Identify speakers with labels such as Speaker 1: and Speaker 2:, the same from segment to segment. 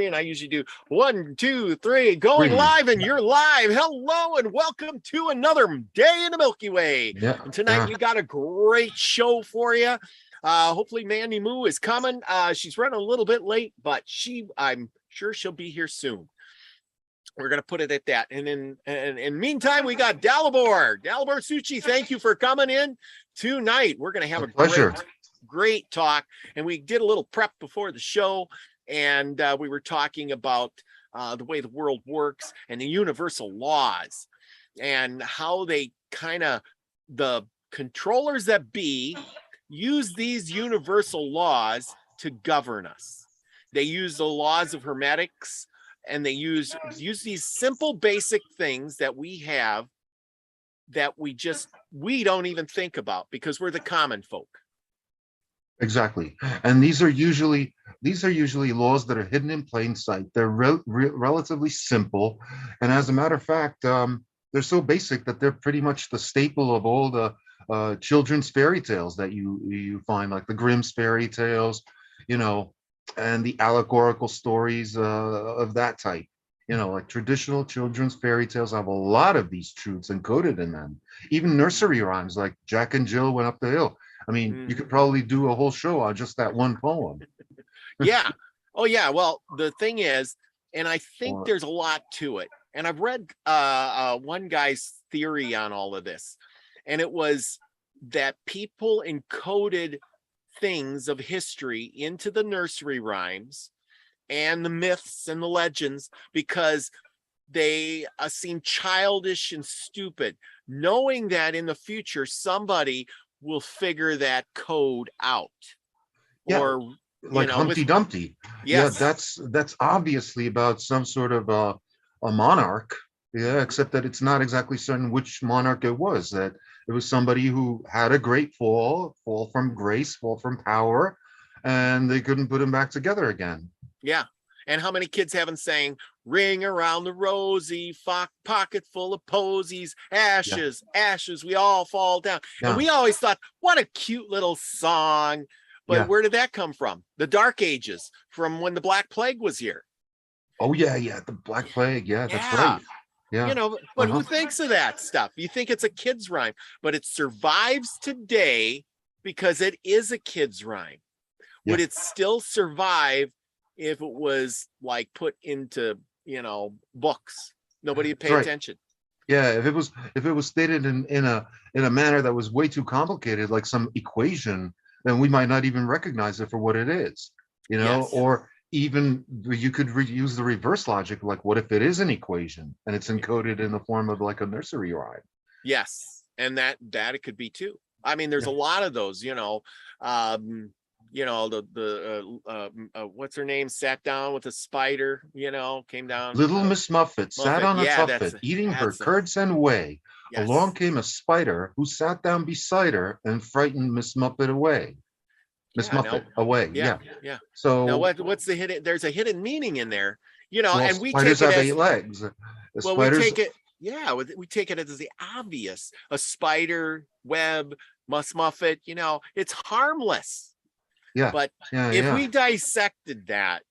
Speaker 1: and I usually do 1, 2, 3, going
Speaker 2: Three.
Speaker 1: live, and you're live. Hello and welcome to another day in the Milky Way.
Speaker 2: Yeah.
Speaker 1: And tonight
Speaker 2: Yeah.
Speaker 1: we got a great show for you. Hopefully Mandi Moo is coming. She's running a little bit late, but I'm sure she'll be here soon. We're going to put it at that. And in meantime, we got Dalibor Suchi. Thank you for coming in tonight. We're going to have a
Speaker 2: pleasure.
Speaker 1: great talk. And we did a little prep before the show. And we were talking about the way the world works and the universal laws and how they the controllers that be use these universal laws to govern us. They use the laws of hermetics, and they use these simple basic things that we have that we don't even think about because we're the common folk.
Speaker 2: Exactly. And these are usually laws that are hidden in plain sight. They're relatively simple, and as a matter of fact, they're so basic that they're pretty much the staple of all the children's fairy tales that you find, like the Grimm's fairy tales, and the allegorical stories of that type. Like traditional children's fairy tales have a lot of these truths encoded in them. Even nursery rhymes like Jack and Jill went up the hill. I mean, you could probably do a whole show on just that one poem.
Speaker 1: Yeah. Oh, yeah. Well, the thing is, and I think there's a lot to it. And I've read one guy's theory on all of this. And it was that people encoded things of history into the nursery rhymes and the myths and the legends because they seem childish and stupid, knowing that in the future somebody will figure that code out.
Speaker 2: Yeah,
Speaker 1: or
Speaker 2: like Humpty Dumpty.
Speaker 1: Yes.
Speaker 2: Yeah, that's obviously about some sort of a monarch. Yeah, except that it's not exactly certain which monarch it was. That it was somebody who had a great fall from grace, fall from power, and they couldn't put him back together again.
Speaker 1: Yeah. And how many kids haven't sang "Ring Around the Rosy, pocket full of posies, ashes, ashes, we all fall down." Yeah. And we always thought, what a cute little song. But where did that come from? The Dark Ages, from when the Black Plague was here.
Speaker 2: Oh, yeah, the Black Plague. Yeah, that's right. Yeah.
Speaker 1: But who thinks of that stuff? You think it's a kid's rhyme, but it survives today because it is a kid's rhyme. Yeah. Would it still survive if it was like put into, books? Nobody would pay attention.
Speaker 2: Yeah, if it was stated in a manner that was way too complicated, like some equation, then we might not even recognize it for what it is, yes. Or even you could use the reverse logic, like what if it is an equation and it's encoded in the form of like a nursery rhyme?
Speaker 1: Yes, and that it could be too. I mean, there's a lot of those, what's her name, sat down with a spider, came down.
Speaker 2: Little Miss Muffet sat on a tuffet, eating her curds and whey. Yes. Along came a spider who sat down beside her and frightened Miss Muffet away. Away. Yeah. So
Speaker 1: now what's the hidden? There's a hidden meaning in there,
Speaker 2: and we spiders take it have as 8 legs.
Speaker 1: We take it. Yeah, we take it as the obvious. A spider web, Miss Muffet. It's harmless.
Speaker 2: Yeah.
Speaker 1: But if we dissected that,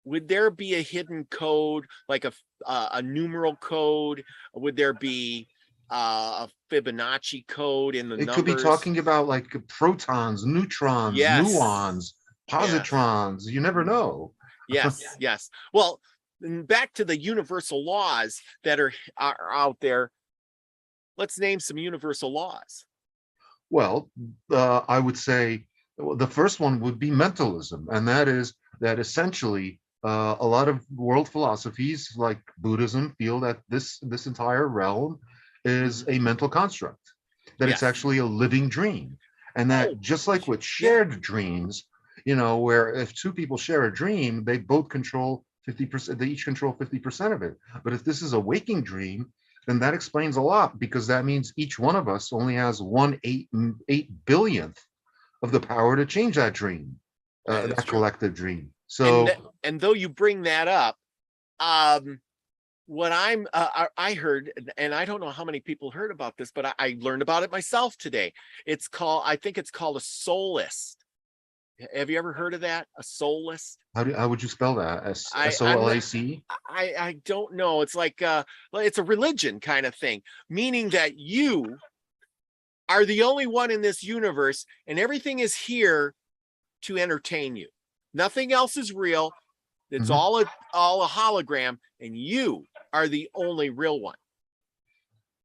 Speaker 1: would there be a hidden code, like a numeral code? Would there be a Fibonacci code in the numbers?
Speaker 2: It could be talking about like protons, neutrons, muons, positrons. Yes. You never know.
Speaker 1: Yes. Well, back to the universal laws that are out there. Let's name some universal laws.
Speaker 2: Well, I would say the first one would be mentalism, and that is that essentially a lot of world philosophies like Buddhism feel that this entire realm is a mental construct, that it's actually a living dream, and that just like with shared dreams, where if 2 people share a dream, they both control 50%, they each control 50% of it. But if this is a waking dream, then that explains a lot, because that means each one of us only has 1/8 billionth of the power to change that dream, that collective dream. So,
Speaker 1: and though you bring that up, what I heard, and I don't know how many people heard about this, but I learned about it myself today. I think it's called a soulist. Have you ever heard of that? A soulless?
Speaker 2: How would you spell that?
Speaker 1: I'm not,
Speaker 2: SOLAC?
Speaker 1: I don't know. It's like it's a religion kind of thing, meaning that you are the only one in this universe and everything is here to entertain you. Nothing else is real. It's
Speaker 2: Mhm.
Speaker 1: all a hologram, and you are the only real one.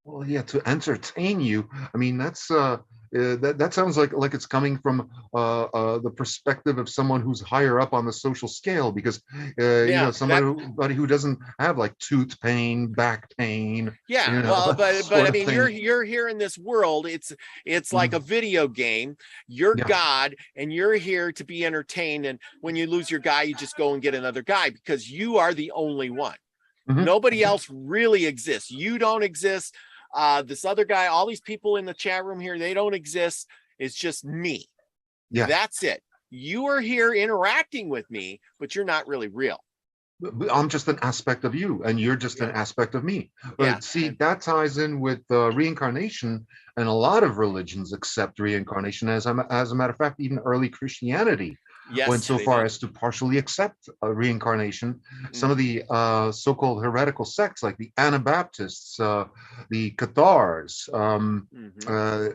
Speaker 2: Well, yeah, to entertain you. I mean, that sounds like it's coming from the perspective of someone who's higher up on the social scale, because
Speaker 1: Yeah,
Speaker 2: somebody who doesn't have like tooth pain, back pain,
Speaker 1: yeah. Well,
Speaker 2: that
Speaker 1: but
Speaker 2: sort
Speaker 1: I
Speaker 2: of
Speaker 1: mean,
Speaker 2: thing.
Speaker 1: you're here in this world. It's like a
Speaker 2: Mhm.
Speaker 1: video game. You're
Speaker 2: Yeah.
Speaker 1: God, and you're here to be entertained. And when you lose your guy, you just go and get another guy because you are the only one.
Speaker 2: Mhm.
Speaker 1: Nobody else really exists. You don't exist. This other guy, all these people in the chat room here, they don't exist. It's just me.
Speaker 2: Yeah.
Speaker 1: That's it. You are here interacting with me, but you're not really real.
Speaker 2: I'm just an aspect of you, and you're just an
Speaker 1: Yeah.
Speaker 2: aspect of me.
Speaker 1: Yeah.
Speaker 2: But see,
Speaker 1: And
Speaker 2: that ties in with reincarnation, and a lot of religions accept reincarnation. As a matter of fact, even early Christianity went
Speaker 1: yes,
Speaker 2: so
Speaker 1: they
Speaker 2: far
Speaker 1: did.
Speaker 2: as to partially accept reincarnation. Some of
Speaker 1: Mm-hmm.
Speaker 2: the so-called heretical sects, like the Anabaptists, the Cathars,
Speaker 1: Mm-hmm.
Speaker 2: uh, uh,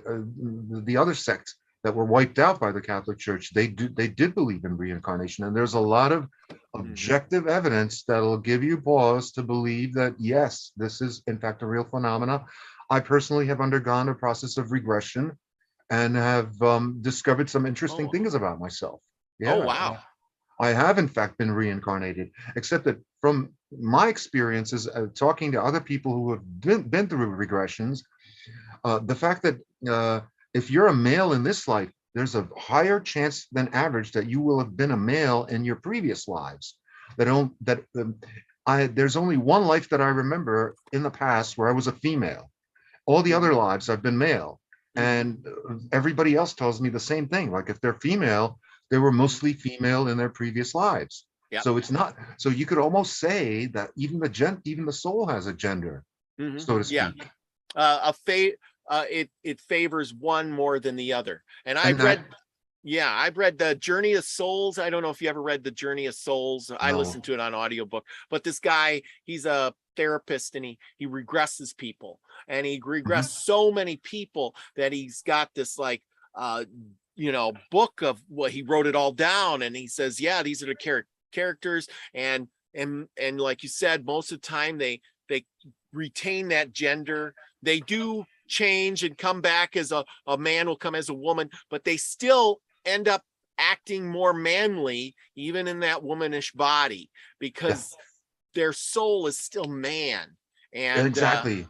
Speaker 2: the other sects that were wiped out by the Catholic Church, they did believe in reincarnation, and there's a lot of
Speaker 1: Mm-hmm.
Speaker 2: objective evidence that'll give you pause to believe that yes, this is in fact a real phenomena. I personally have undergone a process of regression and have discovered some interesting
Speaker 1: Oh,
Speaker 2: things about myself.
Speaker 1: oh,
Speaker 2: Yeah,
Speaker 1: wow.
Speaker 2: I have in fact been reincarnated, except that from my experiences talking to other people who have been through regressions, the fact that if you're a male in this life, there's a higher chance than average that you will have been a male in your previous lives. That don't that I There's only one life that I remember in the past where I was a female. All the
Speaker 1: Mm-hmm.
Speaker 2: other lives I've been male,
Speaker 1: Mm-hmm.
Speaker 2: and everybody else tells me the same thing. Like if they're female, they were
Speaker 1: Mm-hmm.
Speaker 2: mostly female in their previous lives.
Speaker 1: Yep.
Speaker 2: So it's not. So you could almost say that even the soul has a gender,
Speaker 1: Mm-hmm.
Speaker 2: so to
Speaker 1: Yeah.
Speaker 2: speak.
Speaker 1: A fate. It favors one more than the other. And
Speaker 2: And that
Speaker 1: I've read the Journey of Souls. I don't know if you ever read the Journey of Souls. I
Speaker 2: no.
Speaker 1: listened to it on audiobook. But this guy, he's a therapist and he regresses people. And he
Speaker 2: Mhm.
Speaker 1: regressed so many people that he's got this like uh book of what he wrote it all down. And he says, yeah, these are the characters. And like you said, most of the time they retain that gender. They do change and come back as a man will come as a woman, but they still end up acting more manly, even in that womanish body,
Speaker 2: Yeah,
Speaker 1: because their soul is still man. And
Speaker 2: exactly.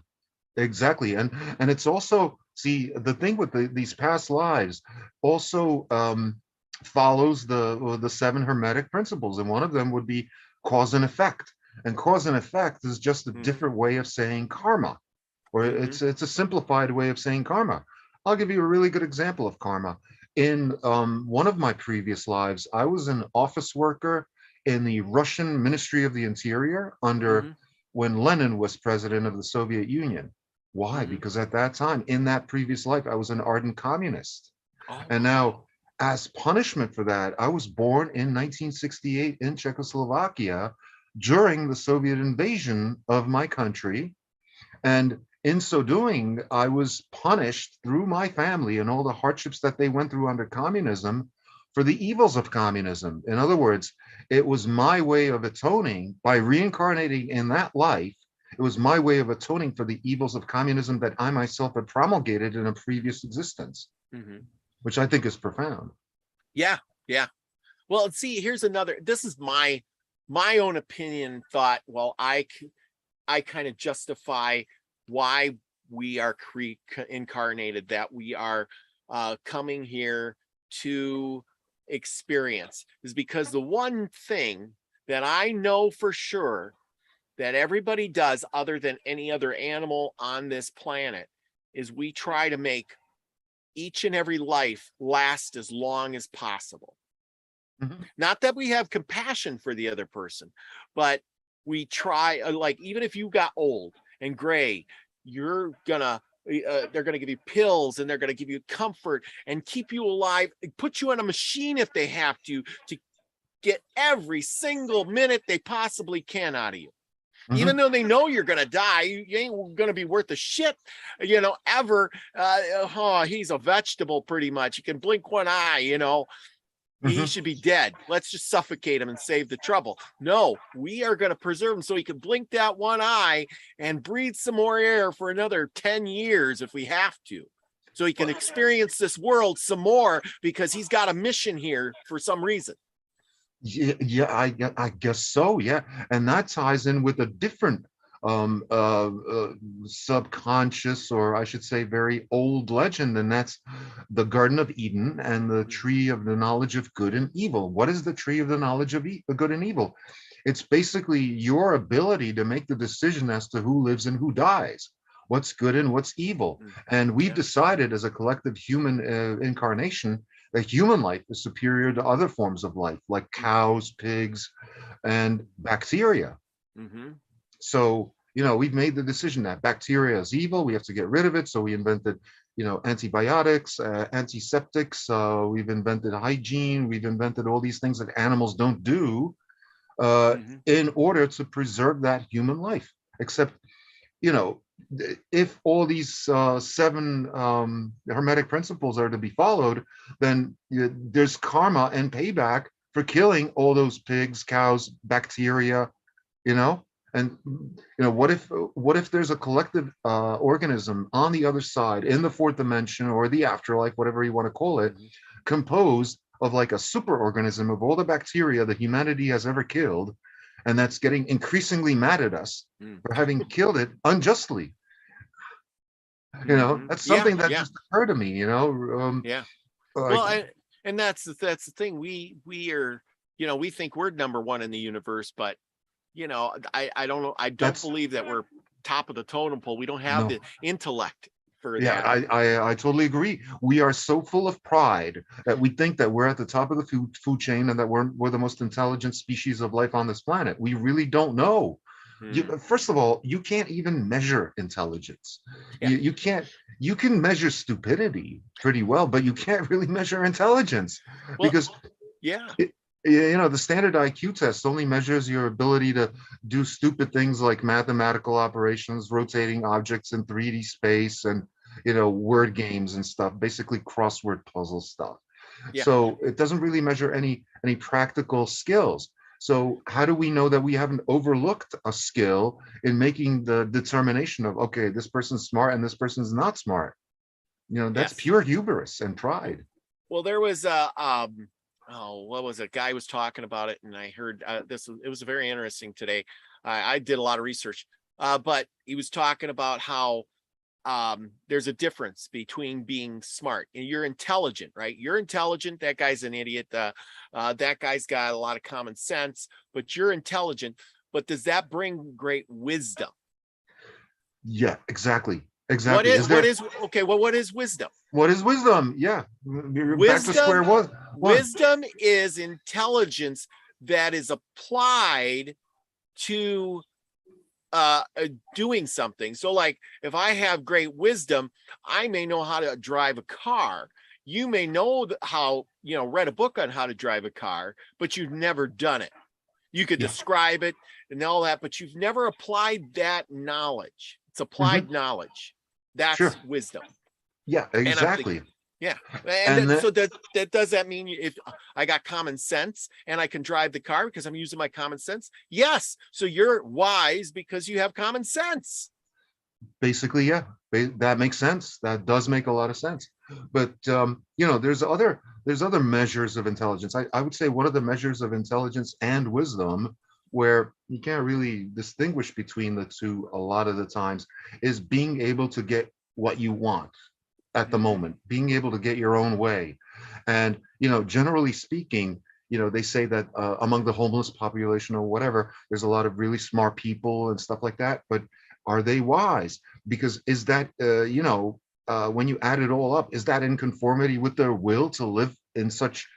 Speaker 2: Exactly. And it's also, see, the thing with these past lives also follows the seven hermetic principles, and one of them would be cause and effect. And cause and effect is just a
Speaker 1: mm-hmm,
Speaker 2: different way of saying karma, or
Speaker 1: mm-hmm,
Speaker 2: it's a simplified way of saying karma. I'll give you a really good example of karma. In one of my previous lives, I was an office worker in the Russian Ministry of the Interior under
Speaker 1: mm-hmm,
Speaker 2: when Lenin was president of the Soviet Union. Why?
Speaker 1: mm-hmm.
Speaker 2: Because at that time, in that previous life, I was an ardent communist.
Speaker 1: Oh
Speaker 2: And
Speaker 1: wow.
Speaker 2: now, as punishment for that, I was born in 1968 in Czechoslovakia during the Soviet invasion of my country. And in so doing, I was punished through my family and all the hardships that they went through under communism for the evils of communism. In other words, it was my way of atoning by reincarnating in that life. It was my way of atoning for the evils of communism that I myself had promulgated in a previous existence,
Speaker 1: Mm-hmm.
Speaker 2: which I think is profound.
Speaker 1: Yeah, yeah. Well, see, here's another. This is my own opinion. Thought. Well, I kind of justify why we are incarnated, that we are coming here to experience, is because the one thing that I know for sure that everybody does, other than any other animal on this planet, is we try to make each and every life last as long as possible.
Speaker 2: Mhm.
Speaker 1: Not that we have compassion for the other person, but we try, like, even if you got old and gray, you're gonna they're going to give you pills, and they're going to give you comfort and keep you alive, put you on a machine if they have to get every single minute they possibly can out of you. Even though they know you're going to die, you ain't going to be worth a shit, ever. He's a vegetable pretty much. You can blink one eye, he should be dead. Let's just suffocate him and save the trouble. No, we are going to preserve him so he can blink that one eye and breathe some more air for another 10 years if we have to. So he can experience this world some more, because he's got a mission here for some reason.
Speaker 2: Yeah, I guess so. Yeah, and that ties in with a different subconscious, or I should say very old legend, and that's the Garden of Eden and the tree of the knowledge of good and evil. What is the tree of the knowledge of good and evil? It's basically your ability to make the decision as to who lives and who dies, what's good and what's evil. And we've decided as a collective human incarnation that human life is superior to other forms of life, like cows, pigs, and bacteria. So, we've made the decision that bacteria is evil. We have to get rid of it. So we invented, antibiotics, antiseptics. We've invented hygiene. We've invented all these things that animals don't do in order to preserve that human life. Except, if all these 7 hermetic principles are to be followed, then there's karma and payback for killing all those pigs, cows, bacteria, and what if there's a collective organism on the other side in the 4th dimension or the afterlife, whatever you want to call it, composed of like a super organism of all the bacteria that humanity has ever killed, and that's getting increasingly mad at us for having killed it unjustly. That's something that just occurred to me.
Speaker 1: Well, and that's the thing. We are, we think we're number one in the universe, but I don't know. I don't believe that we're top of the totem pole. We don't have the intellect for that.
Speaker 2: I totally agree. We are so full of pride that we think that we're at the top of the food chain and that we're the most intelligent species of life on this planet. We really don't know. First of all, you can't even measure intelligence. You can't. You can measure stupidity pretty well, but you can't really measure intelligence, because the standard IQ test only measures your ability to do stupid things like mathematical operations, rotating objects in 3D space, and word games and stuff, basically crossword puzzle stuff. So it doesn't really measure any practical skills. So how do we know that we haven't overlooked a skill in making the determination of, okay, this person's smart and this person's not smart? That's pure hubris and pride.
Speaker 1: Well, there was what was it? Guy was talking about it, and I heard it was very interesting today. I did a lot of research, but he was talking about how there's a difference between being smart and you're intelligent, right? You're intelligent. That guy's an idiot. That guy's got a lot of common sense, but you're intelligent. But does that bring great wisdom?
Speaker 2: Yeah, exactly.
Speaker 1: What is wisdom?
Speaker 2: What is wisdom? Yeah. Wisdom, back to square one.
Speaker 1: Wisdom is intelligence that is applied to doing something. So like if I have great wisdom, I may know how to drive a car. You may know how, read a book on how to drive a car, but you've never done it. You could describe it and all that, but you've never applied that knowledge. It's applied knowledge. That's wisdom.
Speaker 2: Yeah, exactly.
Speaker 1: So that does that mean if I got common sense and I can drive the car because I'm using my common sense? Yes. So you're wise because you have common sense.
Speaker 2: Basically, yeah, that makes sense. That does make a lot of sense. But there's other measures of intelligence. I would say one of the measures of intelligence and wisdom, where you can't really distinguish between the two a lot of the times, is being able to get what you want at the moment, being able to get your own way. And generally speaking, they say that among the homeless population or whatever, there's a lot of really smart people and stuff like that, but are they wise? Because is that when you add it all up, is that in conformity with their will to live in such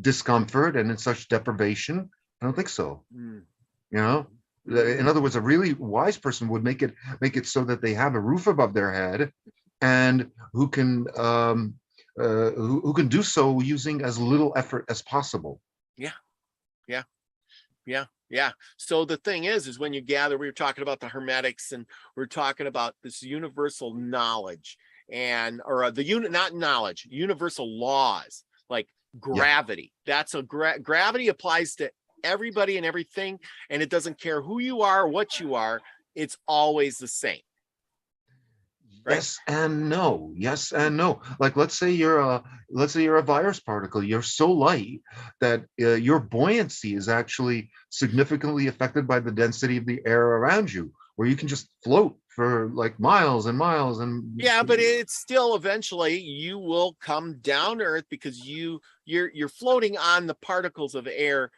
Speaker 2: discomfort and in such deprivation? I don't think so. In other words, a really wise person would make it so that they have a roof above their head, and who can do so using as little effort as possible.
Speaker 1: Yeah. Yeah. Yeah. Yeah. So the thing is when you gather, we were talking about the hermetics, and we're talking about this universal knowledge, and or the unit, not knowledge, universal laws like
Speaker 2: Yeah.
Speaker 1: gravity. That's a gravity applies to everybody and everything, and it doesn't care who you are, what you are. It's always the same. Right?
Speaker 2: Yes and no. Yes and no. Like let's say you're a virus particle. You're so light that your buoyancy is actually significantly affected by the density of the air around you, where you can just float for like miles and miles and
Speaker 1: Yeah, but it's still eventually you will come down to earth because you're floating on the particles of air.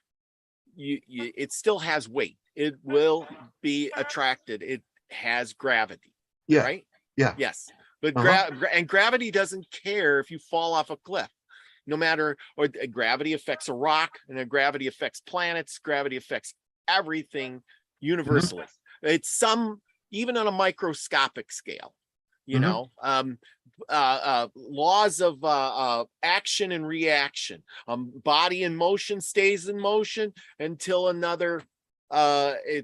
Speaker 1: It still has weight. It will be attracted. It has gravity,
Speaker 2: yeah,
Speaker 1: right?
Speaker 2: yeah.
Speaker 1: Yes, but
Speaker 2: Uh-huh.
Speaker 1: gravity doesn't care if you fall off a cliff, no matter. Or gravity affects a rock, and then gravity affects planets. Gravity affects everything
Speaker 2: Hmm.
Speaker 1: universally. It's some even on a microscopic scale. You
Speaker 2: Hmm.
Speaker 1: know, laws of action and reaction. Body in motion stays in motion until another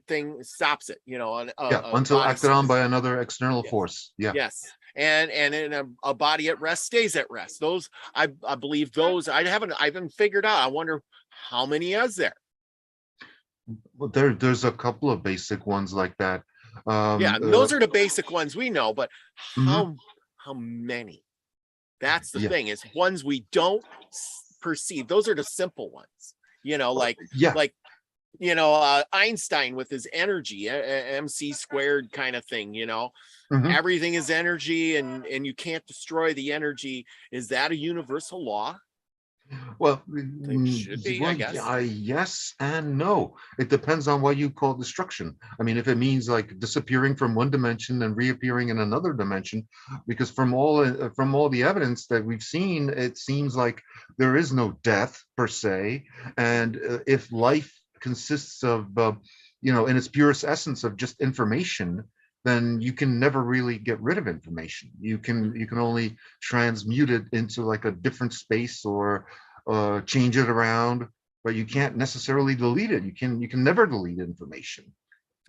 Speaker 1: thing stops it. You know,
Speaker 2: Yeah,
Speaker 1: a
Speaker 2: until
Speaker 1: body.
Speaker 2: acted on by another external
Speaker 1: Yes.
Speaker 2: force. Yeah.
Speaker 1: Yes. And in a body at rest stays at rest. Those I believe those I haven't figured out. I wonder how many is there.
Speaker 2: Well, there's a couple of basic ones like that.
Speaker 1: Yeah,
Speaker 2: Um,
Speaker 1: and those are the basic ones we know, but
Speaker 2: mhm.
Speaker 1: how many? That's the
Speaker 2: Yeah.
Speaker 1: thing, is ones we don't perceive. Those are the simple ones. You know,
Speaker 2: Yeah.
Speaker 1: like Einstein with his energy, MC squared kind of thing. You know,
Speaker 2: Hmm.
Speaker 1: everything is energy, and you can't destroy the energy. Is that a universal law?
Speaker 2: Well,
Speaker 1: I think should be, I
Speaker 2: well,
Speaker 1: guess.
Speaker 2: yes and no. It depends on what you call destruction. I mean, if it means like disappearing from one dimension and reappearing in another dimension, because from all the evidence that we've seen, it seems like there is no death per se, and if life consists of, in its purest essence of just information, then you can never really get rid of information. You can only transmute it into like a different space or change it around, but you can't necessarily delete it. You can never delete information.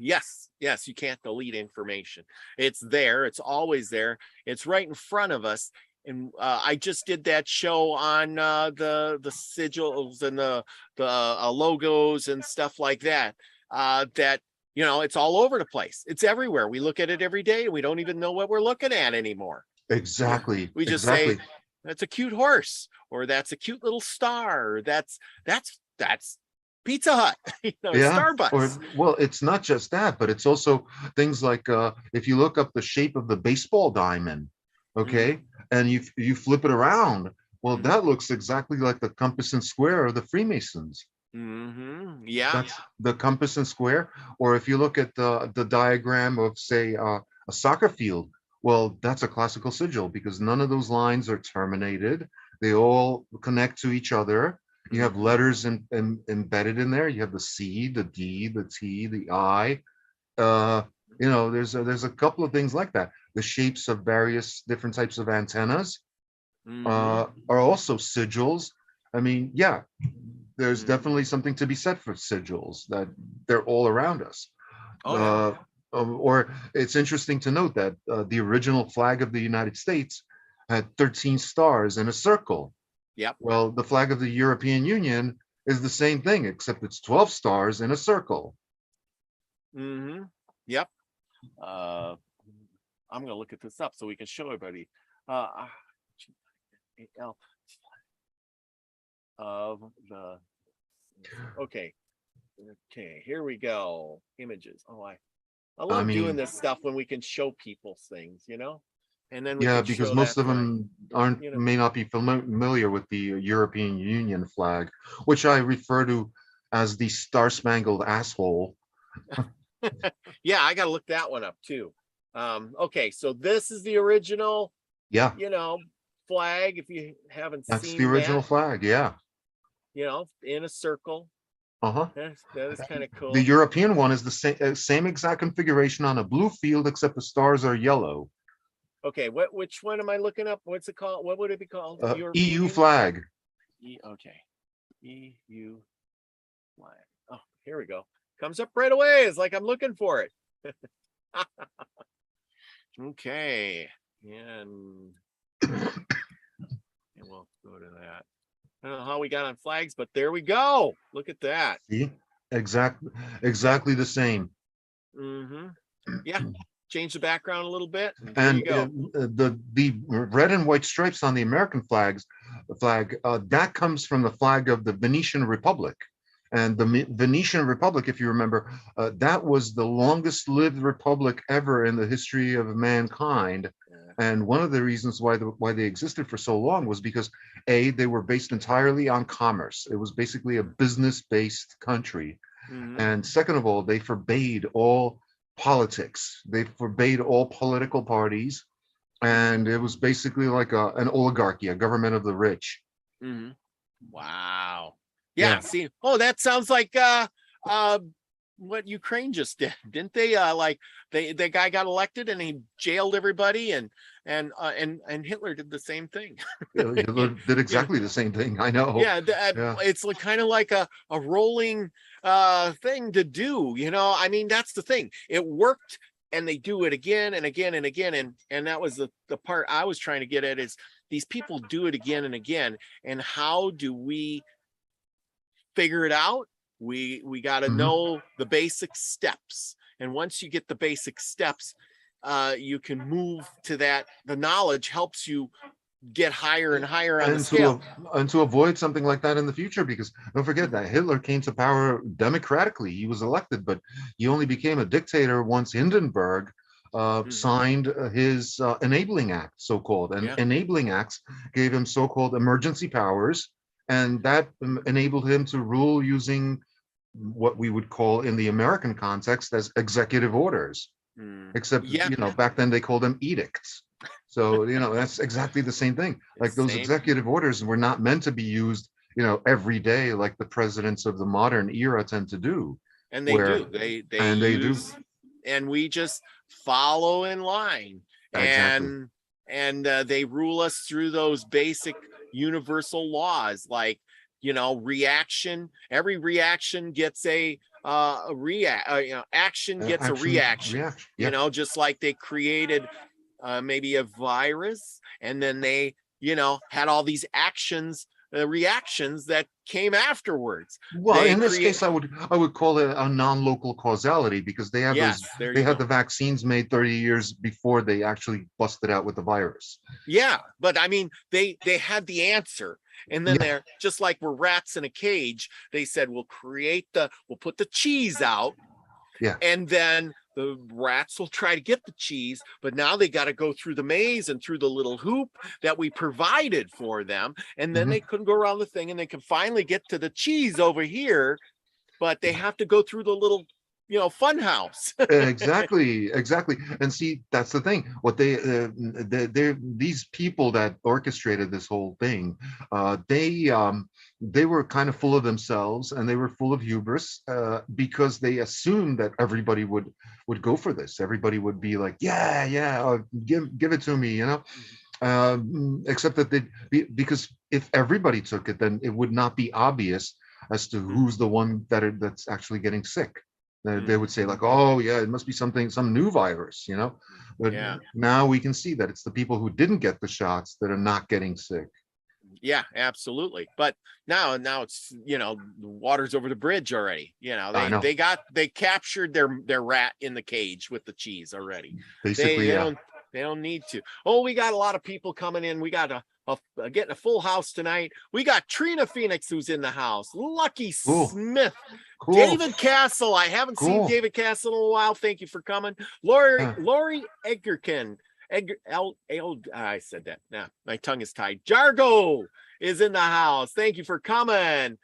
Speaker 1: Yes, yes, you can't delete information. It's there, it's always there, it's right in front of us. And I just did that show on the sigils and the logos and stuff like that. That it's all over the place. It's everywhere. We look at it every day, and we don't even know what we're looking at anymore. Yeah,
Speaker 2: Exactly,
Speaker 1: we just say
Speaker 2: exactly.
Speaker 1: that's a cute horse, or that's a cute little star, or that's Pizza Hut,
Speaker 2: Yeah. Or
Speaker 1: Starbucks.
Speaker 2: well, it's not just that, but it's also things like if you look up the shape of the baseball diamond,
Speaker 1: Mm-hmm.
Speaker 2: okay, and you flip it around, well,
Speaker 1: Mm-hmm.
Speaker 2: that looks exactly like the compass and square of the Freemasons.
Speaker 1: Mm-hmm. Yeah.
Speaker 2: That's the compass and square. Or if you look at the diagram of, say, a soccer field, well, that's a classical sigil because none of those lines are terminated. They all connect to each other. You have
Speaker 1: Mm-hmm.
Speaker 2: letters embedded in there. You have the C, the D, the T, the I. Uh, there's a couple of things like that. The shapes of various different types of antennas
Speaker 1: Mm-hmm.
Speaker 2: are also sigils. I mean, yeah, there's
Speaker 1: Mm-hmm.
Speaker 2: definitely something to be said for sigils, that they're all around us.
Speaker 1: Oh yeah.
Speaker 2: Uh, or it's interesting to note that the original flag of the United States had 13 stars in a circle.
Speaker 1: Yep.
Speaker 2: Well, the flag of the European Union is the same thing, except it's 12 stars in a circle.
Speaker 1: Mm-hmm. Yep. Uh, I'm gonna look at this up so we can show everybody. Uh, L of the. Okay. Okay. Here we go. Images. Oh, I
Speaker 2: I
Speaker 1: love doing
Speaker 2: mean,
Speaker 1: this stuff when we can show people things, and then we
Speaker 2: yeah,
Speaker 1: can
Speaker 2: because
Speaker 1: show
Speaker 2: most
Speaker 1: that
Speaker 2: of
Speaker 1: flying.
Speaker 2: them aren't
Speaker 1: You know.
Speaker 2: may not be familiar with the European Union flag, which I refer to as the Star Spangled Asshole.
Speaker 1: Yeah, I gotta look that one up too. Okay, so this is the original,
Speaker 2: Yeah,
Speaker 1: flag. If you haven't
Speaker 2: that's the
Speaker 1: seen
Speaker 2: original
Speaker 1: that,
Speaker 2: flag. Yeah.
Speaker 1: in a circle.
Speaker 2: Uh-huh.
Speaker 1: That is kind of
Speaker 2: The
Speaker 1: cool.
Speaker 2: European one is the same exact configuration on a blue field, except the stars are yellow.
Speaker 1: Okay, which one am I looking up? What's it called? What would it be called?
Speaker 2: EU
Speaker 1: European?
Speaker 2: flag.
Speaker 1: Okay. EU flag. Oh, here we go. Comes up right away. It's like I'm looking for it. Okay. And we'll go to that. I don't know how we got on flags, but there we go. Look at that.
Speaker 2: See? Exactly the same.
Speaker 1: Mm-hmm. Yeah. Change the background a little bit. And there
Speaker 2: And
Speaker 1: you go.
Speaker 2: the red and white stripes on the American flag, that comes from the flag of the Venetian Republic. And the Venetian Republic, if you remember, that was the longest lived republic ever in the history of mankind. And one of the reasons why they existed for so long was because they were based entirely on commerce. It was basically a business-based country.
Speaker 1: Mm-hmm.
Speaker 2: And second of all, they forbade all politics. They forbade all political parties. And it was basically like an oligarchy, a government of the rich.
Speaker 1: Mm-hmm. Wow. Yeah. See, that sounds like what Ukraine just did, didn't they? Like the guy got elected and he jailed everybody, and Hitler did the same thing.
Speaker 2: Hitler did exactly the same thing. I know.
Speaker 1: Yeah, it's like kind of like a rolling thing to do. I mean, that's the thing. It worked, and they do it again and again and again, and that was the part I was trying to get at, is these people do it again and again, and how do we figure it out? We got to know the basic steps, and once you get the basic steps, you can move to that. The knowledge helps you get higher and higher on the scale,
Speaker 2: and to avoid something like that in the future. Because don't forget that Hitler came to power democratically. He was elected, but he only became a dictator once Hindenburg signed his enabling act, so-called. And enabling acts gave him so-called emergency powers, and that enabled him to rule using what we would call in the American context as executive orders. Except, back then they called them edicts. So, that's exactly the same thing. Like those executive orders were not meant to be used, every day like the presidents of the modern era tend to do.
Speaker 1: And they do. They use, and we just follow in line. Exactly. And they rule us through those basic universal laws, like, reaction. Every reaction gets action gets a reaction. Just like they created maybe a virus, and then they had all these reactions that came afterwards.
Speaker 2: Well, in this case, I would call it a non-local causality, because they had the vaccines made 30 years before they actually busted out with the virus.
Speaker 1: Yeah, but I mean, they had the answer. And then they're just like, we're rats in a cage. They said, we'll put the cheese out.
Speaker 2: Yeah.
Speaker 1: And then the rats will try to get the cheese, but now they got to go through the maze and through the little hoop that we provided for them. And then they couldn't go around the thing, and they can finally get to the cheese over here, but they have to go through the little, fun house.
Speaker 2: exactly. And see, that's the thing. What these people that orchestrated this whole thing, they were kind of full of themselves, and they were full of hubris, because they assumed that everybody would go for this. Everybody would be like, give it to me, except that because if everybody took it, then it would not be obvious as to who's the one that's actually getting sick. They would say like, oh yeah, it must be some new virus, but now we can see that it's the people who didn't get the shots that are not getting sick.
Speaker 1: Yeah, absolutely. But now it's, the water's over the bridge already. They captured their rat in the cage with the cheese already.
Speaker 2: Basically,
Speaker 1: they don't need to. Oh, we got a lot of people coming in. We got getting a full house tonight. We got Trina Phoenix, who's in the house. Lucky Smith. Cool. David Castle. I haven't seen David Castle in a while. Thank you for coming. Lori Edgerkin. I said that. Now my tongue is tied. Jargo is in the house. Thank you for coming.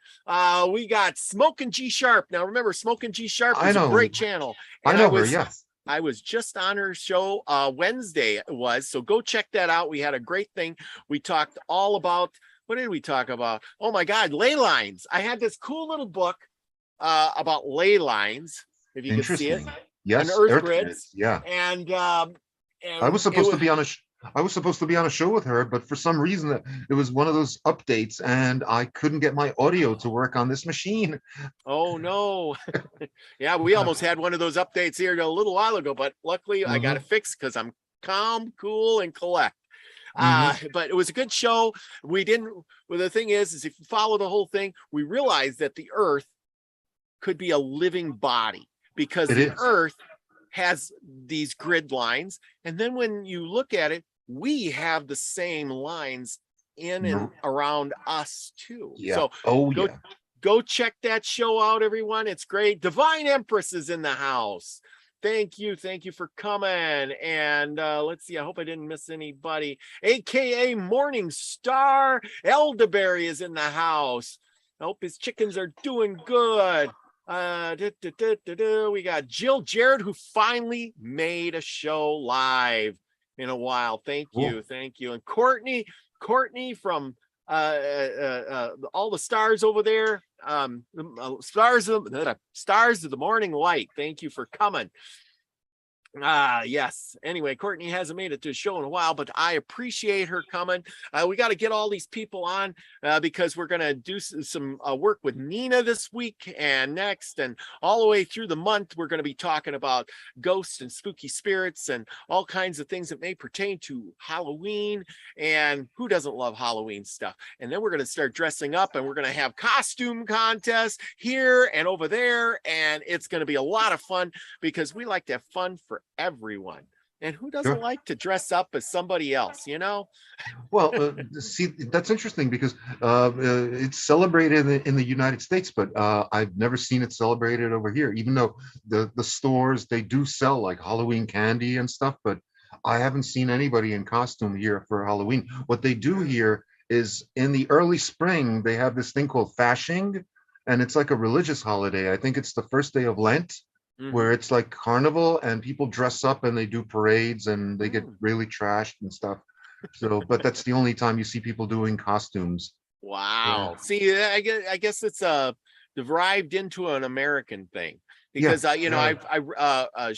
Speaker 1: We got Smokin' G Sharp. Now remember, Smokin' G Sharp is a great channel.
Speaker 2: And I know her, yes.
Speaker 1: I was just on her show Wednesday, it was. So go check that out. We had a great thing. We talked all about, what did we talk about? Oh my God, ley lines. I had this cool little book about ley lines, if you can see it.
Speaker 2: Yes,
Speaker 1: Earth grids.
Speaker 2: Yeah.
Speaker 1: And
Speaker 2: I was supposed to be on I was supposed to be on a show with her, but for some reason it was one of those updates, and I couldn't get my audio to work on this machine.
Speaker 1: Oh no. Yeah, we almost had one of those updates here a little while ago, but luckily I got it
Speaker 2: Hmm.
Speaker 1: fixed because I'm calm, cool, and collect.
Speaker 2: Hmm.
Speaker 1: But it was a good show. We didn't, well, the thing is if you follow the whole thing, we realized that the earth could be a living body because
Speaker 2: It
Speaker 1: the
Speaker 2: is.
Speaker 1: earth has these grid lines. And then when you look at it, we have the same lines in and around us too.
Speaker 2: Yeah.
Speaker 1: So
Speaker 2: Oh,
Speaker 1: go
Speaker 2: yeah.
Speaker 1: go check that show out, everyone. It's great. Divine Empress is in the house. Thank you for coming. And let's see, I hope I didn't miss anybody. AKA Morning Star Elderberry is in the house. I hope his chickens are doing good. We got Jill Jared, who finally made a show live in a while. Thank
Speaker 2: Cool.
Speaker 1: you, and Courtney from all the stars over there, stars of the morning light. Thank you for coming. Yes. Anyway, Courtney hasn't made it to a show in a while, but I appreciate her coming. We got to get all these people on because we're going to do some work with Nina this week and next, and all the way through the month. We're going to be talking about ghosts and spooky spirits and all kinds of things that may pertain to Halloween. And who doesn't love Halloween stuff? And then we're going to start dressing up, and we're going to have costume contests here and over there. And it's going to be a lot of fun because we like to have fun for everyone. And who doesn't
Speaker 2: Sure.
Speaker 1: like to dress up as somebody else, you know?
Speaker 2: Well, see, that's interesting because it's celebrated in the United States, but I've never seen it celebrated over here. Even though the stores, they do sell like Halloween candy and stuff, but I haven't seen anybody in costume here for Halloween. What they do here is in the early spring, they have this thing called Fashing, and it's like a religious holiday. I think it's the first day of Lent, where
Speaker 1: Mm-hmm.
Speaker 2: it's like carnival and people dress up and they do parades and they get
Speaker 1: Mm.
Speaker 2: really trashed and stuff. So, but that's the only time you see people doing costumes. Yeah.
Speaker 1: Wow. See, I guess it's derived into an American thing
Speaker 2: Yeah.
Speaker 1: because you know,
Speaker 2: Yeah.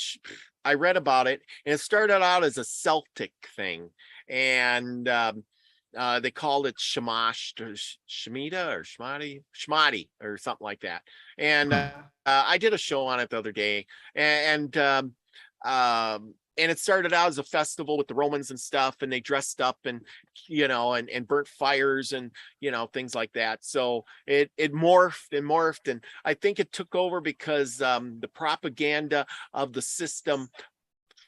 Speaker 1: I read about it, and it started out as a Celtic thing, and they called it Shamash or Shemita or Shmati or something like that. And
Speaker 2: Hmm.
Speaker 1: I did a show on it the other day, and it started out as a festival with the Romans and stuff, and they dressed up and and burnt fires and things like that. So it morphed, and I think it took over because the propaganda of the system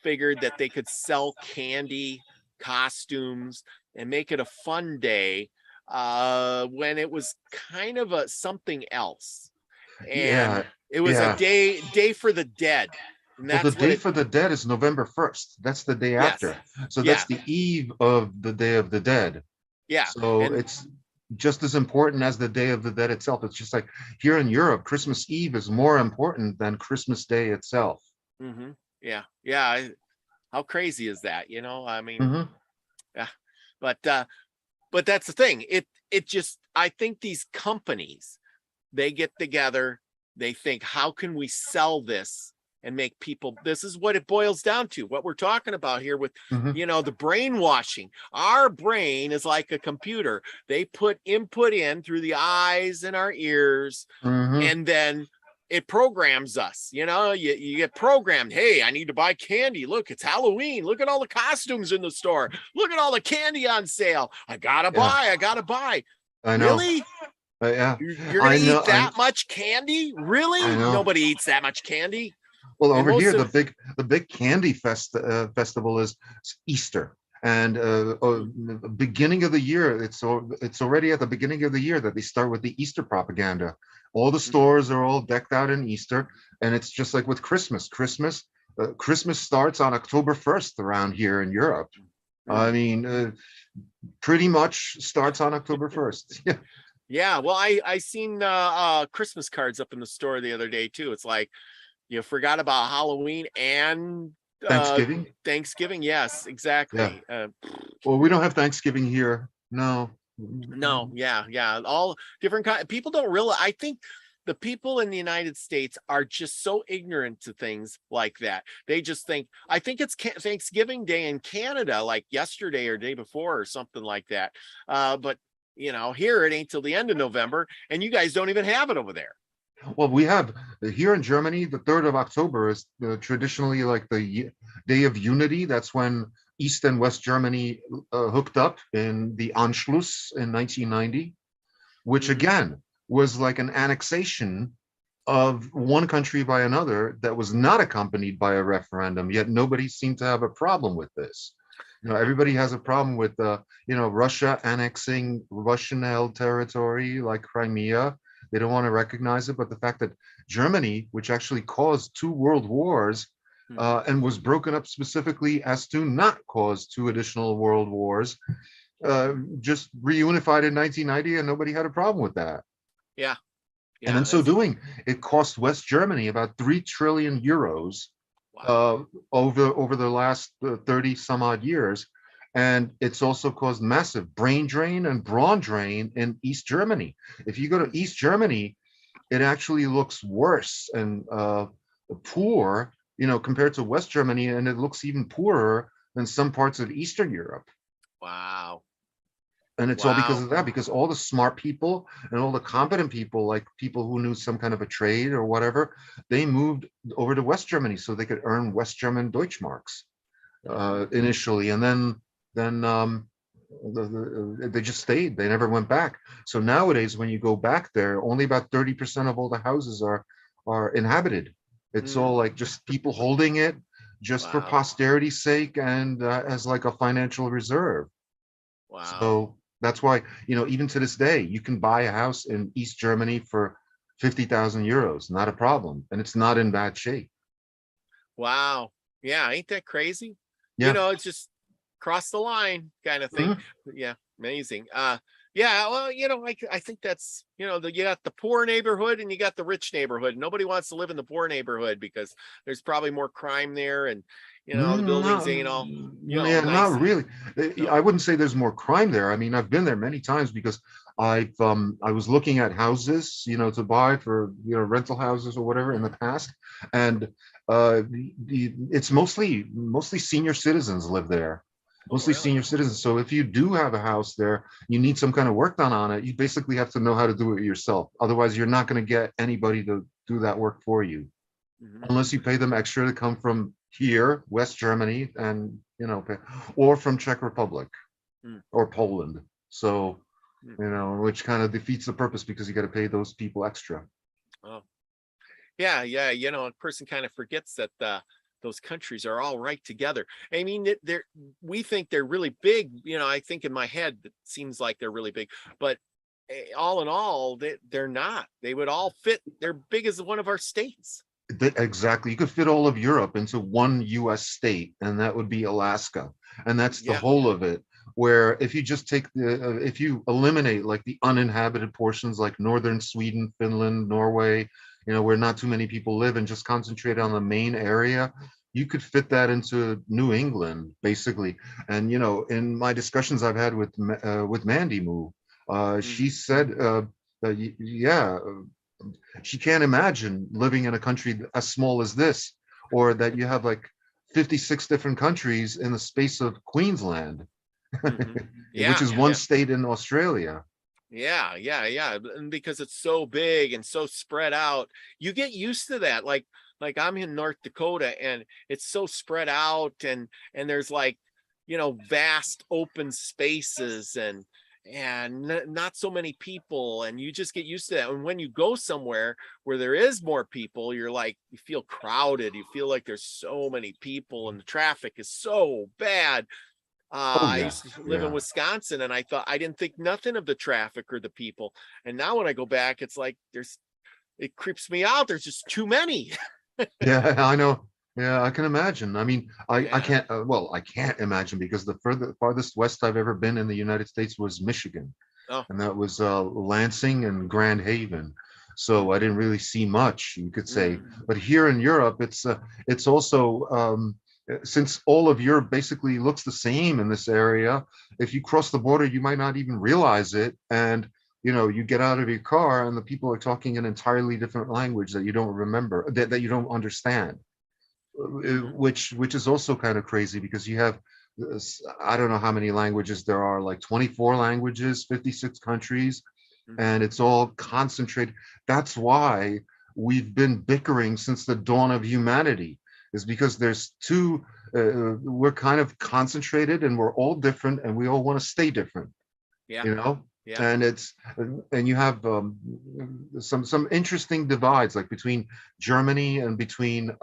Speaker 1: figured that they could sell candy, costumes, and make it a fun day when it was kind of a something else. And
Speaker 2: Yeah.
Speaker 1: it was a
Speaker 2: Yeah.
Speaker 1: day for the dead. And
Speaker 2: Well, the
Speaker 1: that's what
Speaker 2: Day
Speaker 1: it,
Speaker 2: for the Dead is November 1st. That's the day
Speaker 1: yes.
Speaker 2: after. So
Speaker 1: Yeah.
Speaker 2: that's the eve of the Day of the Dead.
Speaker 1: Yeah.
Speaker 2: So
Speaker 1: And
Speaker 2: it's just as important as the Day of the Dead itself. It's just like here in Europe, Christmas Eve is more important than Christmas Day itself.
Speaker 1: mhm, yeah. Yeah. How crazy is that? I mean,
Speaker 2: Hmm.
Speaker 1: yeah. But that's the thing. It just, I think these companies, they get together, they think, how can we sell this and make people, this is what it boils down to, what we're talking about here with
Speaker 2: Hmm.
Speaker 1: the brainwashing. Our brain is like a computer. They put input in through the eyes and our ears,
Speaker 2: Hmm.
Speaker 1: and then it programs us. You get programmed. Hey, I need to buy candy. Look, it's Halloween. Look at all the costumes in the store. Look at all the candy on sale. I gotta
Speaker 2: Yeah,
Speaker 1: buy.
Speaker 2: I know.
Speaker 1: Really?
Speaker 2: Yeah,
Speaker 1: You're gonna
Speaker 2: I
Speaker 1: eat
Speaker 2: know.
Speaker 1: that much candy?
Speaker 2: I
Speaker 1: Really?
Speaker 2: know.
Speaker 1: Nobody eats that much candy.
Speaker 2: Well,
Speaker 1: And
Speaker 2: over
Speaker 1: most
Speaker 2: here,
Speaker 1: of
Speaker 2: the big candy festival is Easter, and beginning of the year, it's already at the beginning of the year that they start with the Easter propaganda. All the stores are all decked out in Easter, and it's just like with Christmas. Christmas starts on October 1st around here in Europe. I
Speaker 1: Mhm.
Speaker 2: mean, pretty much starts on October 1st. Yeah.
Speaker 1: Yeah, well, I seen Christmas cards up in the store the other day too. It's like you forgot about Halloween and
Speaker 2: Thanksgiving.
Speaker 1: Thanksgiving. Yes,
Speaker 2: Yeah.
Speaker 1: exactly.
Speaker 2: Well, we don't have Thanksgiving here. No.
Speaker 1: No, yeah, all different kind. People don't realize. I think the people in the United States are just so ignorant to things like that. They just think, I think it's Thanksgiving Day in Canada, like yesterday or day before or something like that. But here it ain't till the end of November, and you guys don't even have it over there.
Speaker 2: Well, we have here in Germany, the 3rd of October is traditionally like the Day of Unity. That's when East and West Germany hooked up in the Anschluss in 1990, which again was like an annexation of one country by another that was not accompanied by a referendum, yet nobody seemed to have a problem with this. Everybody has a problem with Russia annexing Russian-held territory like Crimea. They don't want to recognize it, but the fact that Germany, which actually caused 2 world wars and was broken up specifically as to not cause 2 additional world wars, just reunified in 1990, and nobody had a problem with that.
Speaker 1: Yeah.
Speaker 2: And in so doing, it cost West Germany about 3 trillion euros over the last 30 some odd years. And it's also caused massive brain drain and brawn drain in East Germany. If you go to East Germany, it actually looks worse and poor, compared to West Germany, and it looks even poorer than some parts of Eastern Europe.
Speaker 1: Wow.
Speaker 2: And it's all because of that, because all the smart people and all the competent people, like people who knew some kind of a trade or whatever, they moved over to West Germany so they could earn West German Deutschmarks initially. And then they just stayed. They never went back. So nowadays, when you go back there, only about 30% of all the houses are inhabited. It's all like just people holding it just for posterity's sake and as like a financial reserve.
Speaker 1: Wow.
Speaker 2: So that's why, even to this day, you can buy a house in East Germany for 50,000 euros, not a problem. And it's not in bad shape.
Speaker 1: Wow. Yeah. Ain't that crazy?
Speaker 2: Yeah.
Speaker 1: It's just cross the line kind of thing. Yeah. Amazing. Yeah. Well, I think that's, you got the poor neighborhood and you got the rich neighborhood. Nobody wants to live in the poor neighborhood because there's probably more crime there, and the buildings ain't all,
Speaker 2: nice. Not really. No. I wouldn't say there's more crime there. I mean, I've been there many times because I was looking at houses, to buy for, rental houses or whatever in the past. And it's mostly senior citizens live there. Mostly senior citizens. So if you do have a house there, you need some kind of work done on it, you basically have to know how to do it yourself. Otherwise, you're not going to get anybody to do that work for you. Unless you pay them extra to come from here, West Germany, and or from Czech Republic or Poland. So which kind of defeats the purpose because you got to pay those people extra.
Speaker 1: Oh, yeah. A person kind of forgets that those countries are all right together. I mean, we think they're really big. I think in my head it seems like they're really big, but all in all, they're not. They would all fit. They're big as one of our states.
Speaker 2: Exactly. You could fit all of Europe into one US state, and that would be Alaska. And that's the whole of it. Where if you just take if you eliminate like the uninhabited portions like northern Sweden, Finland, Norway, where not too many people live, and just concentrate on the main area, you could fit that into New England, basically. And, in my discussions I've had with Mandi Moo, she said that, she can't imagine living in a country as small as this, or that you have like 56 different countries in the space of Queensland, which is one state in Australia.
Speaker 1: Yeah. And because it's so big and so spread out, you get used to that. Like I'm in North Dakota, and it's so spread out, and there's like, vast open spaces and not so many people, and you just get used to that. And when you go somewhere where there is more people, you're like, you feel crowded, you feel like there's so many people, and the traffic is so bad. I used to live in Wisconsin, and I didn't think nothing of the traffic or the people, and now when I go back, it's like it creeps me out. There's just too many.
Speaker 2: Yeah, I know. Yeah, I can imagine. I mean, I can't. I can't imagine, because the farthest west I've ever been in the United States was Michigan, and that was Lansing and Grand Haven. So I didn't really see much, you could say. But here in Europe, it's also since all of Europe basically looks the same in this area. If you cross the border, you might not even realize it, and you get out of your car and the people are talking an entirely different language that you don't remember, that you don't understand, which is also kind of crazy because you have I don't know how many languages there are, like 24 languages, 56 countries, and it's all concentrated. That's why we've been bickering since the dawn of humanity, is because there's two, we're kind of concentrated and we're all different and we all want to stay different,
Speaker 1: Yeah.
Speaker 2: you know?
Speaker 1: Yeah.
Speaker 2: And and you have some interesting divides, like between Germany and between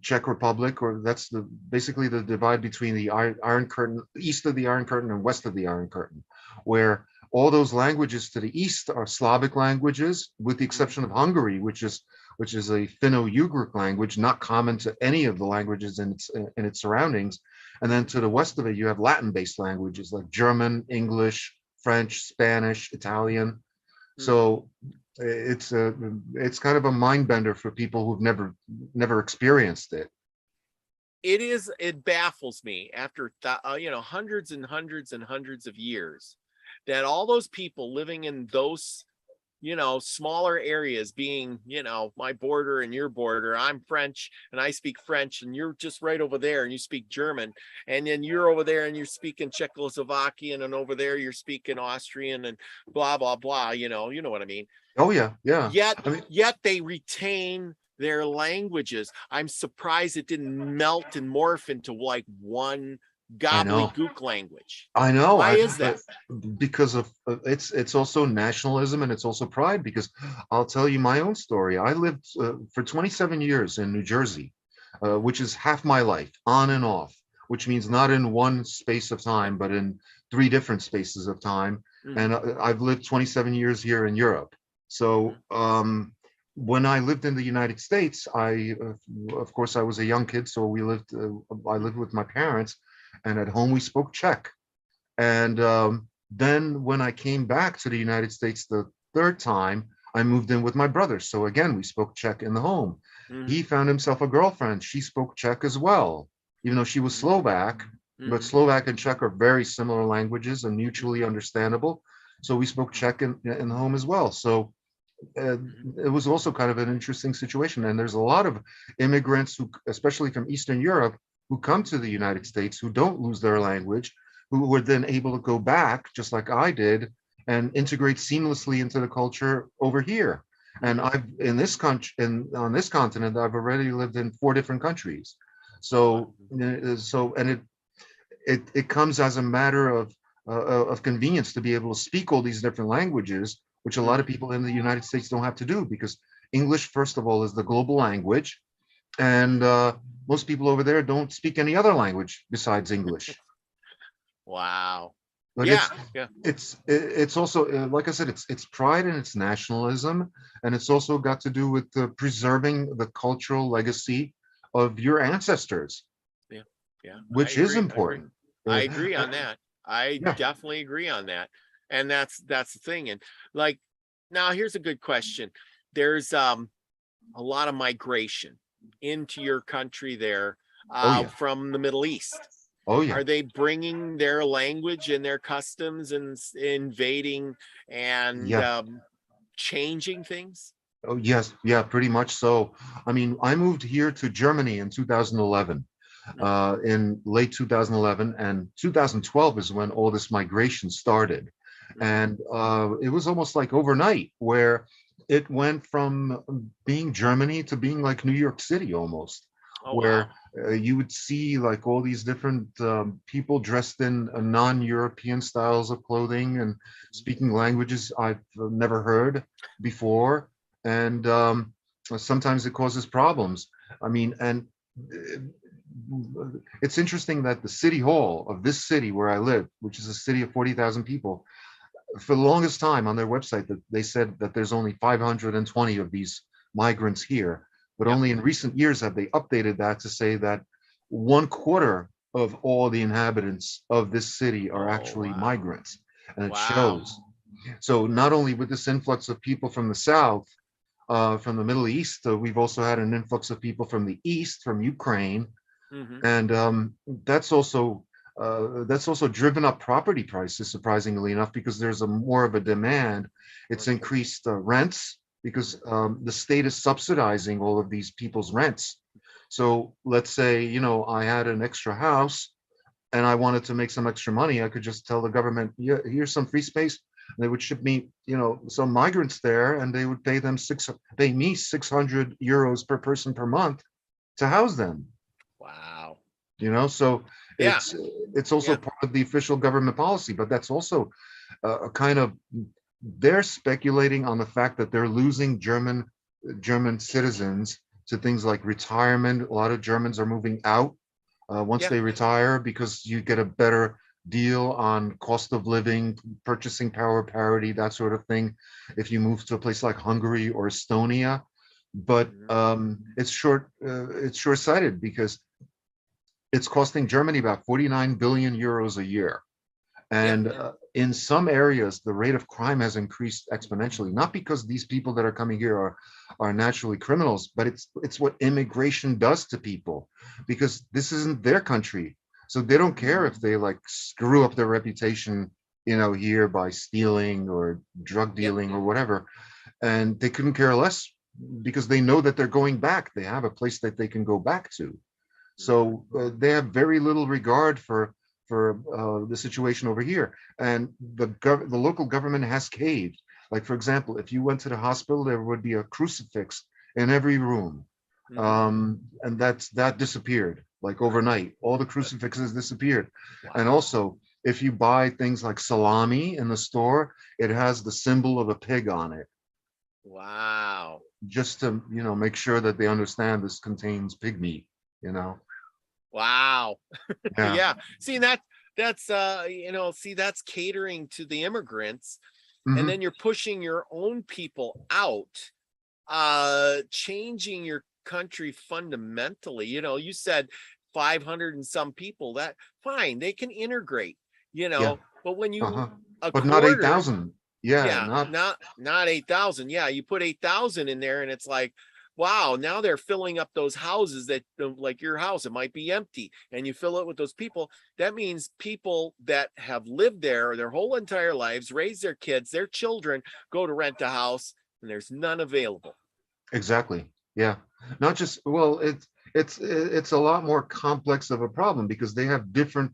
Speaker 2: Czech Republic, or that's basically the divide between the Iron Curtain, east of the Iron Curtain and west of the Iron Curtain, where all those languages to the east are Slavic languages, with the exception of Hungary, which is a Finno-Ugric language, not common to any of the languages in its surroundings. And then to the west of it, you have Latin-based languages like German, English, French, Spanish, Italian. So it's kind of a mind bender for people who've never experienced it.
Speaker 1: It baffles me after hundreds and hundreds and hundreds of years that all those people living in those smaller areas, being my border and your border. I'm French and I speak French, and you're just right over there and you speak German, and then you're over there and you're speaking Czechoslovakian, and over there you're speaking Austrian, and blah blah blah. You know what I mean.
Speaker 2: Oh yeah, yeah.
Speaker 1: Yet they retain their languages. I'm surprised it didn't melt and morph into like one gobbledygook language.
Speaker 2: I know.
Speaker 1: Why is that?
Speaker 2: Because of it's also nationalism and it's also pride. Because I'll tell you my own story. I lived for 27 years in New Jersey, which is half my life, on and off, which means not in one space of time, but in 3 different spaces of time. And I've lived 27 years here in Europe. So when I lived in the United States, of course, I was a young kid, so I lived with my parents, and at home we spoke Czech. And then when I came back to the United States the 3rd time, I moved in with my brother. So again, we spoke Czech in the home. He found himself a girlfriend. She spoke Czech as well, even though she was Slovak. But Slovak and Czech are very similar languages and mutually understandable. So we spoke Czech in the home as well. So it was also kind of an interesting situation. And there's a lot of immigrants who, especially from Eastern Europe, who come to the United States, who don't lose their language, who were then able to go back, just like I did, and integrate seamlessly into the culture over here. And I've in this country, on this continent, I've already lived in 4 different countries. So and it comes as a matter of convenience to be able to speak all these different languages, which a lot of people in the United States don't have to do, because English, first of all, is the global language, and most people over there don't speak any other language besides English.
Speaker 1: Wow.
Speaker 2: But it's also, like I said, it's pride and it's nationalism, and it's also got to do with preserving the cultural legacy of your ancestors.
Speaker 1: Yeah,
Speaker 2: which is important.
Speaker 1: I agree on that. I definitely agree on that. And that's the thing. And like, now here's a good question. There's a lot of migration into your country there from the Middle East.
Speaker 2: Oh yeah.
Speaker 1: Are they bringing their language and their customs and invading and changing things?
Speaker 2: Oh yes, yeah, pretty much so. I mean, I moved here to Germany in 2011. In late 2011, and 2012 is when all this migration started. And it was almost like overnight, where it went from being Germany to being like New York City almost, where you would see like all these different people dressed in non-European styles of clothing and speaking languages I've never heard before. And sometimes it causes problems. I mean, and it's interesting that the city hall of this city where I live, which is a city of 40,000 people, for the longest time on their website that they said that there's only 520 of these migrants here, but only in recent years have they updated that to say that 1/4 of all the inhabitants of this city are actually migrants, and it shows. So not only with this influx of people from the south, from the Middle East, we've also had an influx of people from the east, from Ukraine. And that's also that's also driven up property prices, surprisingly enough, because there's a more of a demand. It's
Speaker 1: Okay.
Speaker 2: increased rents because the state is subsidizing all of these people's rents. So let's say, I had an extra house and I wanted to make some extra money, I could just tell the government, yeah, here's some free space. And they would ship me, some migrants there, and they would pay me 600 euros per person per month to house them.
Speaker 1: Wow.
Speaker 2: So
Speaker 1: Yeah.
Speaker 2: it's also
Speaker 1: Yeah.
Speaker 2: part of the official government policy, but that's also a kind of, they're speculating on the fact that they're losing German citizens to things like retirement. A lot of Germans are moving out once
Speaker 1: Yeah.
Speaker 2: they retire because you get a better deal on cost of living, purchasing power parity, that sort of thing, if you move to a place like Hungary or Estonia. But
Speaker 1: Mhm.
Speaker 2: it's short-sighted because it's costing Germany about 49 billion euros a year.
Speaker 1: Yeah.
Speaker 2: And in some areas, the rate of crime has increased exponentially, not because these people that are coming here are naturally criminals, but it's what immigration does to people, because this isn't their country. So they don't care if they like screw up their reputation, here by stealing or drug
Speaker 1: Yep.
Speaker 2: dealing or whatever. And they couldn't care less because they know that they're going back. They have a place that they can go back to.
Speaker 1: Mhm.
Speaker 2: So they have very little regard for the situation over here, and the local government has caved. Like, for example, if you went to the hospital, there would be a crucifix in every room,
Speaker 1: Mhm.
Speaker 2: and that disappeared like overnight. All the crucifixes disappeared, and
Speaker 1: Wow.
Speaker 2: also if you buy things like salami in the store, it has the symbol of a pig on it,
Speaker 1: Wow.
Speaker 2: just to make sure that they understand this contains pig meat. You know,
Speaker 1: Wow.
Speaker 2: yeah.
Speaker 1: Yeah. See, that's see, that's catering to the immigrants, and
Speaker 2: Hmm.
Speaker 1: then you're pushing your own people out, changing your country fundamentally. You said 500 and some people, that fine, they can integrate,
Speaker 2: Yeah.
Speaker 1: but when
Speaker 2: Uh-huh.
Speaker 1: you a
Speaker 2: But not
Speaker 1: quarter,
Speaker 2: 8,000. Yeah,
Speaker 1: yeah,
Speaker 2: not
Speaker 1: not 8,000. Yeah, you put 8,000 in there and it's like, wow, now they're filling up those houses that, like your house, it might be empty, and you fill it with those people. That means people that have lived there their whole entire lives, raised their kids, their children, go to rent a house and there's none available.
Speaker 2: exactly. Yeah. Not just, well, it's a lot more complex of a problem because they have different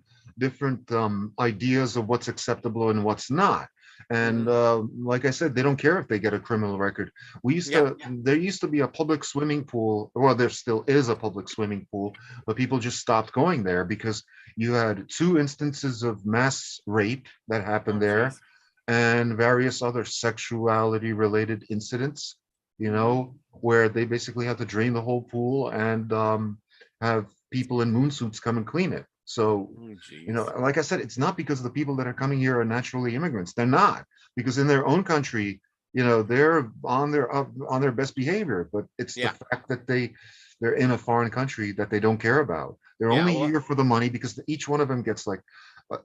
Speaker 2: ideas of what's acceptable and what's not. And
Speaker 1: Mhm.
Speaker 2: like I said, they don't care if they get a criminal record.
Speaker 1: Yeah.
Speaker 2: There used to be a public swimming pool, well, there still is a public swimming pool, but people just stopped going there because you had two instances of mass rape that happened
Speaker 1: Oh,
Speaker 2: there
Speaker 1: geez.
Speaker 2: and various other sexuality related incidents,
Speaker 1: Mhm.
Speaker 2: where they basically had to drain the whole pool and have people in moon suits come and clean it. So,
Speaker 1: Oh, geez.
Speaker 2: like I said, it's not because the people that are coming here are naturally immigrants. They're not, because in their own country, they're on their best behavior. But it's the
Speaker 1: Yeah.
Speaker 2: fact that they're in a foreign country that they don't care about. They're
Speaker 1: Yeah.
Speaker 2: only
Speaker 1: Well,
Speaker 2: here for the money because each one of them gets like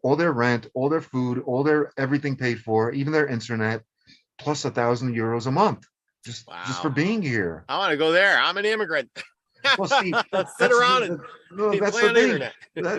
Speaker 2: all their rent, all their food, all their everything paid for, even their internet, plus 1,000 euros a month, just for
Speaker 1: wow.
Speaker 2: being here.
Speaker 1: I want to go there. I'm an immigrant.
Speaker 2: Well, see,
Speaker 1: Sit around and
Speaker 2: no, that's
Speaker 1: play
Speaker 2: the
Speaker 1: on the
Speaker 2: thing.
Speaker 1: internet.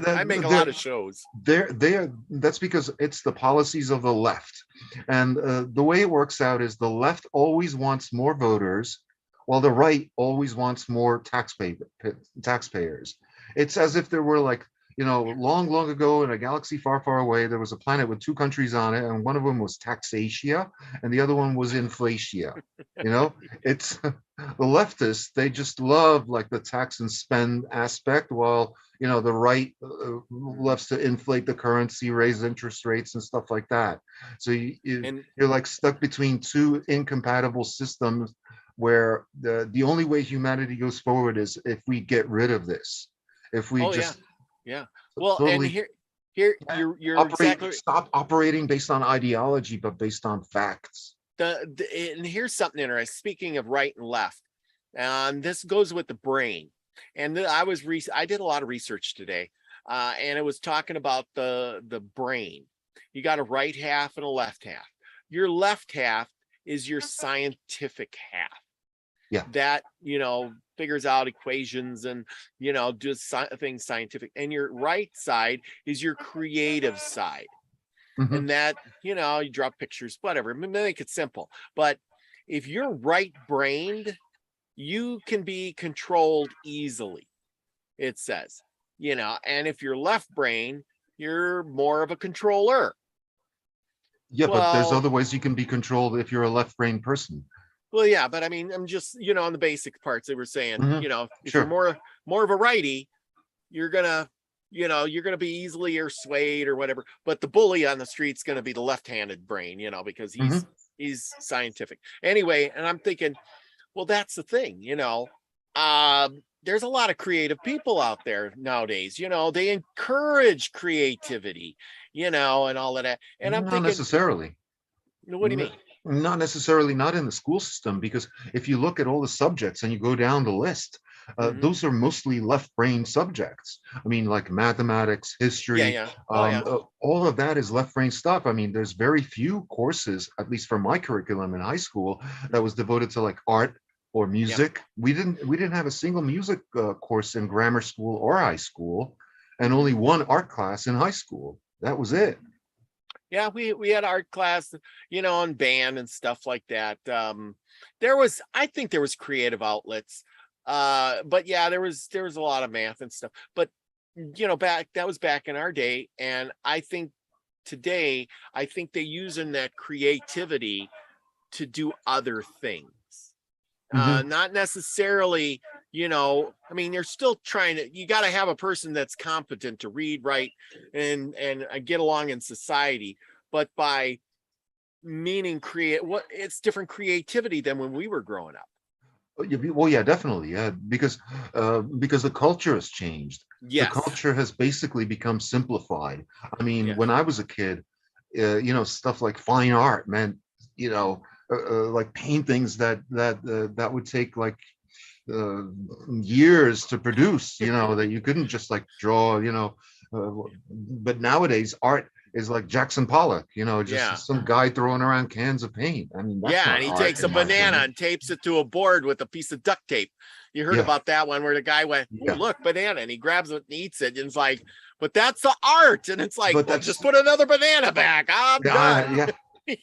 Speaker 1: I make
Speaker 2: That,
Speaker 1: a lot of shows.
Speaker 2: that's because it's the policies of the left, and the way it works out is the left always wants more voters, while the right always wants more taxpayers. It's as if there were like, long, long ago in a galaxy far, far away, there was a planet with two countries on it, and one of them was Taxatia, and the other one was Inflatia. You know, it's the leftists, they just love like the tax and spend aspect, while the right loves to inflate the currency, raise interest rates and stuff like that. So
Speaker 1: And
Speaker 2: you're like stuck between two incompatible systems, where the only way humanity goes forward is if we get rid of this, if we
Speaker 1: oh yeah,
Speaker 2: just
Speaker 1: yeah. Well, and
Speaker 2: totally
Speaker 1: here you're exactly
Speaker 2: stop operating based on ideology but based on facts.
Speaker 1: and here's something interesting. Speaking of right and left, and this goes with the brain. And I did a lot of research today, and it was talking about the brain. You got a right half and a left half. Your left half is your scientific half.
Speaker 2: Yeah.
Speaker 1: that, figures out equations and, does things scientific. And your right side is your creative side.
Speaker 2: Hmm.
Speaker 1: And that, you draw pictures, whatever, make it simple. But if you're right brained, you can be controlled easily, it says, and if you're left brain, you're more of a controller.
Speaker 2: Yeah, but there's
Speaker 1: Well,
Speaker 2: other ways you can be controlled if you're a left brain person.
Speaker 1: well, yeah, but I mean, I'm just, on the basic parts they were saying,
Speaker 2: Hmm.
Speaker 1: if you're
Speaker 2: Sure.
Speaker 1: more of a righty, you're gonna, you're gonna be easily or swayed or whatever. But the bully on the street's gonna be the left-handed brain, because
Speaker 2: Hmm.
Speaker 1: he's scientific. Anyway, and I'm thinking, well, that's the thing, there's a lot of creative people out there nowadays, they encourage creativity, and all of that. And I'm
Speaker 2: Not
Speaker 1: thinking,
Speaker 2: necessarily.
Speaker 1: what do you
Speaker 2: N-
Speaker 1: mean?
Speaker 2: Not necessarily, not in the school system, because if you look at all the subjects and you go down the list,
Speaker 1: Hmm.
Speaker 2: those are mostly left brain subjects. I mean, like mathematics,
Speaker 1: Yeah,
Speaker 2: history,
Speaker 1: yeah. Oh, yeah.
Speaker 2: all of that is left brain stuff. I mean, there's very few courses, at least for my curriculum in high school, that was devoted to like art or
Speaker 1: Yep.
Speaker 2: music. We didn't have a single music course in grammar school or high school, and
Speaker 1: Hmm.
Speaker 2: only one art class in high school. That was it.
Speaker 1: Yeah, we had art class, on band and stuff like that. I think there was creative outlets. But yeah, there was a lot of math and stuff. But that was back in our day. And I think today, I think they using that creativity to do other things.
Speaker 2: Hmm.
Speaker 1: Not necessarily, I mean, you're still trying to, you got to have a person that's competent to read, write, and get along in society. But by meaning create, what it's different creativity than when we were growing up.
Speaker 2: Well, yeah, definitely, yeah, because the culture has changed. The
Speaker 1: Yes.
Speaker 2: culture has basically become simplified. I mean,
Speaker 1: Yeah.
Speaker 2: when I was a kid, stuff like fine art meant, like paintings that would take like uh, years to produce, that you couldn't just like draw, but nowadays art is like Jackson Pollock, just
Speaker 1: Yeah.
Speaker 2: some guy throwing around cans of paint. I mean, that's
Speaker 1: Yeah, and
Speaker 2: not
Speaker 1: he
Speaker 2: art,
Speaker 1: takes a
Speaker 2: in my
Speaker 1: banana
Speaker 2: opinion.
Speaker 1: and tapes it to a board with a piece of duct tape. You heard
Speaker 2: Yeah,
Speaker 1: about that one where the guy went, "Oh,
Speaker 2: yeah,
Speaker 1: look, banana," and he grabs it and eats it, and it's like, "But that's the art," and it's like,
Speaker 2: but
Speaker 1: "Well, just
Speaker 2: that's
Speaker 1: put another banana back. I'm done."
Speaker 2: yeah,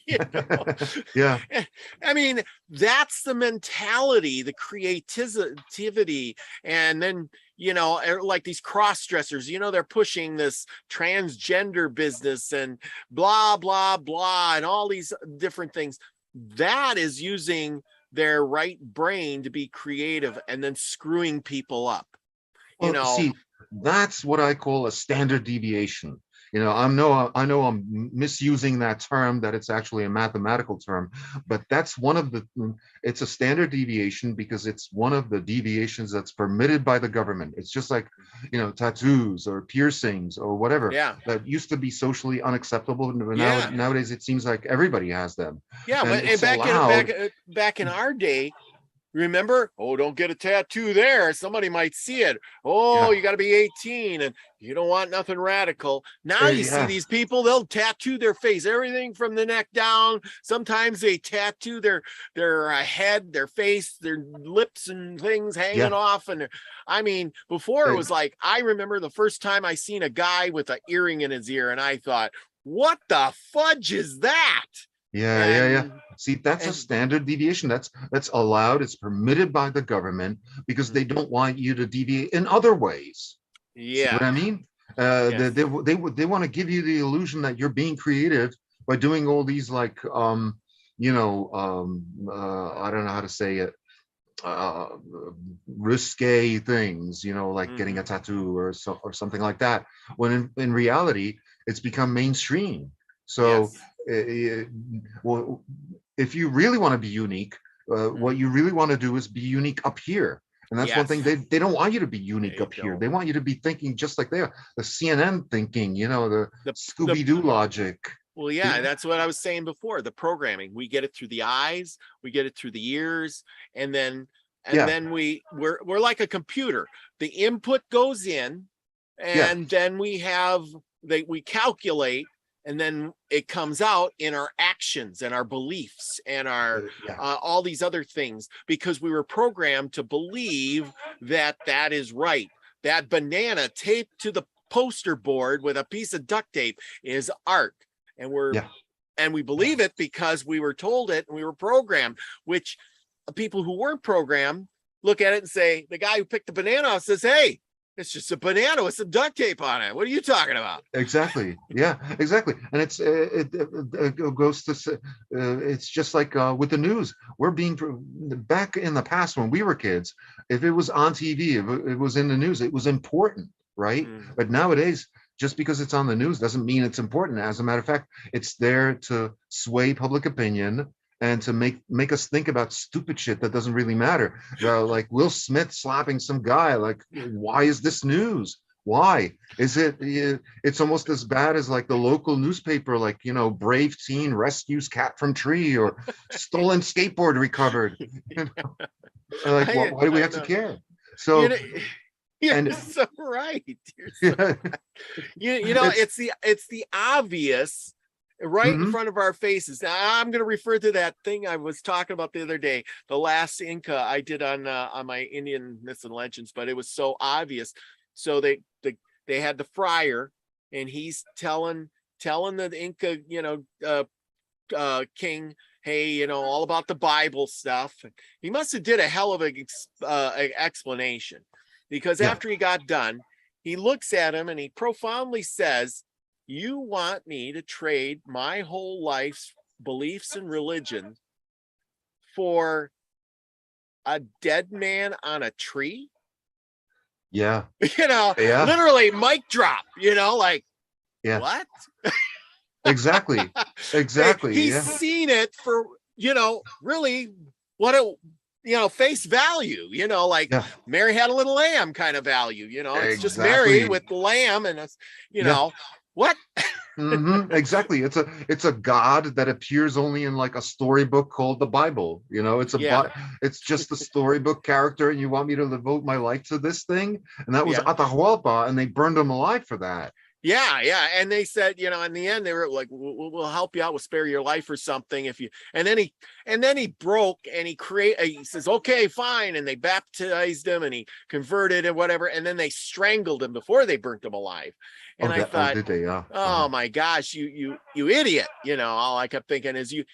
Speaker 1: you know
Speaker 2: yeah,
Speaker 1: I mean, that's the mentality, the creativity. And then, like these cross dressers, they're pushing this transgender business and blah blah blah and all these different things. That is using their right brain to be creative and then screwing people up, you
Speaker 2: Well,
Speaker 1: know
Speaker 2: see, that's what I call a standard deviation. I know I'm misusing that term, that it's actually a mathematical term, but that's one of it's a standard deviation because it's one of the deviations that's permitted by the government. It's just like, tattoos or piercings or whatever
Speaker 1: yeah.
Speaker 2: that used to be socially unacceptable. But
Speaker 1: Yeah.
Speaker 2: nowadays it seems like everybody has them,
Speaker 1: Yeah,
Speaker 2: and
Speaker 1: and
Speaker 2: it's allowed.
Speaker 1: back in our day, remember? Oh, don't get a tattoo there. Somebody might see it. Oh,
Speaker 2: Yeah,
Speaker 1: you got to be 18 and you don't want nothing radical. Now you see
Speaker 2: yeah,
Speaker 1: these people, they'll tattoo their face, everything from the neck down. Sometimes they tattoo their head, their face, their lips and things hanging
Speaker 2: yeah.
Speaker 1: off. And I mean, before it
Speaker 2: Uh,
Speaker 1: was like, I remember the first time I seen a guy with an earring in his ear and I thought, what the fudge is that?
Speaker 2: Yeah, yeah, yeah.
Speaker 1: And
Speaker 2: See, that's a
Speaker 1: and
Speaker 2: standard deviation. That's allowed. It's permitted by the government because they don't want you to deviate in other ways. See what
Speaker 1: yeah,
Speaker 2: I mean?
Speaker 1: yes.
Speaker 2: They want to give you the illusion that you're being creative by doing all these like I don't know how to say it, uh risque things, like getting a
Speaker 1: Hmm.
Speaker 2: tattoo or something like that, when in reality it's become mainstream. So
Speaker 1: Yes.
Speaker 2: uh, well, if you really want to be unique, what
Speaker 1: Mhm.
Speaker 2: you really want to do is be unique up here. And that's one
Speaker 1: Yes.
Speaker 2: thing, they don't want you to be unique
Speaker 1: They
Speaker 2: up here.
Speaker 1: don't.
Speaker 2: They want you to be thinking just like they are, the CNN thinking, the
Speaker 1: The
Speaker 2: Scooby-Doo logic.
Speaker 1: Well,
Speaker 2: Yeah,
Speaker 1: yeah, that's what I was saying before. The programming, we get it through the eyes, we get it through the ears, and then
Speaker 2: yeah,
Speaker 1: we're like a computer. The input goes in,
Speaker 2: yeah,
Speaker 1: and then we calculate, and then it comes out in our actions and our beliefs and our all these other things, because we were programmed to believe that that is right. That banana taped to the poster board with a piece of duct tape is art, and we believe it because we were told it and we were programmed. Which people who weren't programmed look at it and say, the guy who picked the banana off says, hey, it's just a banana with some duct tape on it. What are you talking about?
Speaker 2: Exactly. Yeah, exactly. And it goes to, it's just like with the news. We're being, back in the past when we were kids, if it was on TV, if it was in the news, it was important, right? But nowadays, just because it's on the news doesn't mean it's important. As a matter of fact, it's there to sway public opinion and to make us think about stupid shit that doesn't really matter. Like Will Smith slapping some guy. Like, why is this news? Why is it? It's almost as bad as like the local newspaper, like, you know, brave teen rescues cat from tree, or stolen skateboard recovered. You know? Like, why do we have to care? So,
Speaker 1: you're so right. You're so right. You know, it's the obvious right in front of our faces. Now, I'm going to refer to that thing I was talking about the other day, the last Inca I did on my Indian myths and legends, but it was so obvious. So they had the friar, and he's telling the Inca, you know, king, hey, you know, all about the Bible stuff. He must have did a hell of an explanation, because after he got done, he looks at him and he profoundly says, you want me to trade my whole life's beliefs and religion for a dead man on a tree?
Speaker 2: Yeah.
Speaker 1: You know, literally mic drop, you know, like, what?
Speaker 2: Exactly. Exactly.
Speaker 1: He's seen it for, you know, really what it, you know, face value, you know, like Mary had a little lamb kind of value, you know, it's just Mary with the lamb, and it's, you know, what?
Speaker 2: Exactly. It's a god that appears only in like a storybook called the Bible. You know, it's it's just a storybook character, and you want me to devote my life to this thing? And that was Atahualpa, and they burned him alive for that.
Speaker 1: Yeah. And they said, you know, in the end, they were like, we'll help you out, we'll spare your life or something if you, and then he broke, and he says, okay, fine. And they baptized him, and he converted and whatever. And then they strangled him before they burnt him alive. And I thought,
Speaker 2: did they?
Speaker 1: Oh my gosh, you idiot. You know, all I kept thinking is you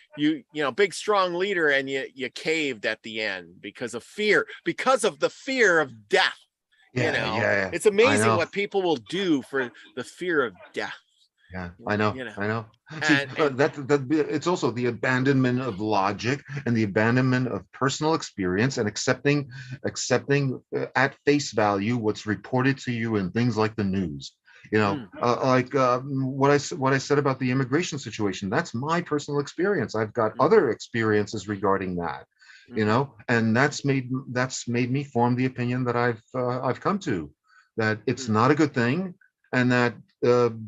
Speaker 1: know, big, strong leader, and you caved at the end because of fear, because of the fear of death. You know, it's amazing what people will do for the fear of death.
Speaker 2: Yeah, I know.
Speaker 1: You know?
Speaker 2: I know. See, that it's also the abandonment of logic and the abandonment of personal experience, and accepting at face value what's reported to you in things like the news. You know, like what I said about the immigration situation. That's my personal experience. I've got other experiences regarding that. You know, and that's made me form the opinion that I've come to, that it's not a good thing, and that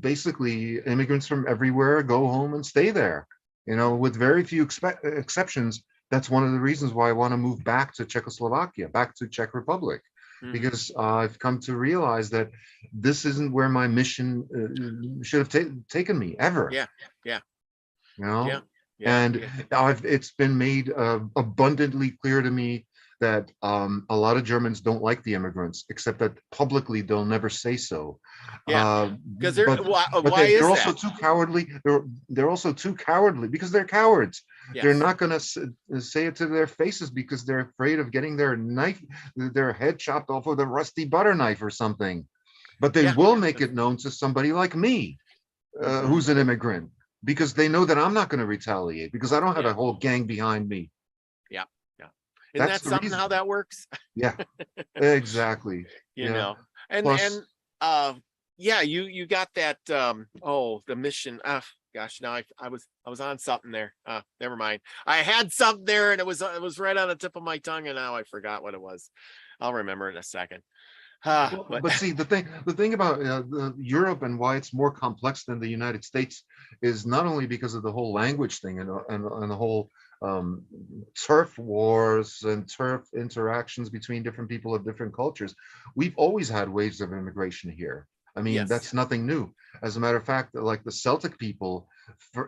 Speaker 2: basically immigrants from everywhere go home and stay there. You know, with very few exceptions. That's one of the reasons why I want to move back to Czechoslovakia, back to Czech Republic, because I've come to realize that this isn't where my mission should have taken me ever.
Speaker 1: Yeah.
Speaker 2: You know. It's been made abundantly clear to me that a lot of Germans don't like the immigrants, except that publicly they'll never say so.
Speaker 1: Because
Speaker 2: why is they're also too cowardly. They're also too cowardly because they're cowards. They're not going to say it to their faces because they're afraid of getting their head chopped off with a rusty butter knife or something. But they will make it known to somebody like me, who's an immigrant, because they know that I'm not going to retaliate because I don't have a whole gang behind me.
Speaker 1: Isn't that something how that works?
Speaker 2: Yeah, exactly.
Speaker 1: You know, and you got that. The mission. Gosh, now I was on something there. Never mind. I had something there, and it was right on the tip of my tongue, and now I forgot what it was. I'll remember in a second.
Speaker 2: But see, the thing about Europe and why it's more complex than the United States is not only because of the whole language thing and the whole turf wars and turf interactions between different people of different cultures. We've always had waves of immigration here. I mean,
Speaker 1: Yes.
Speaker 2: that's nothing new. As a matter of fact, like the Celtic people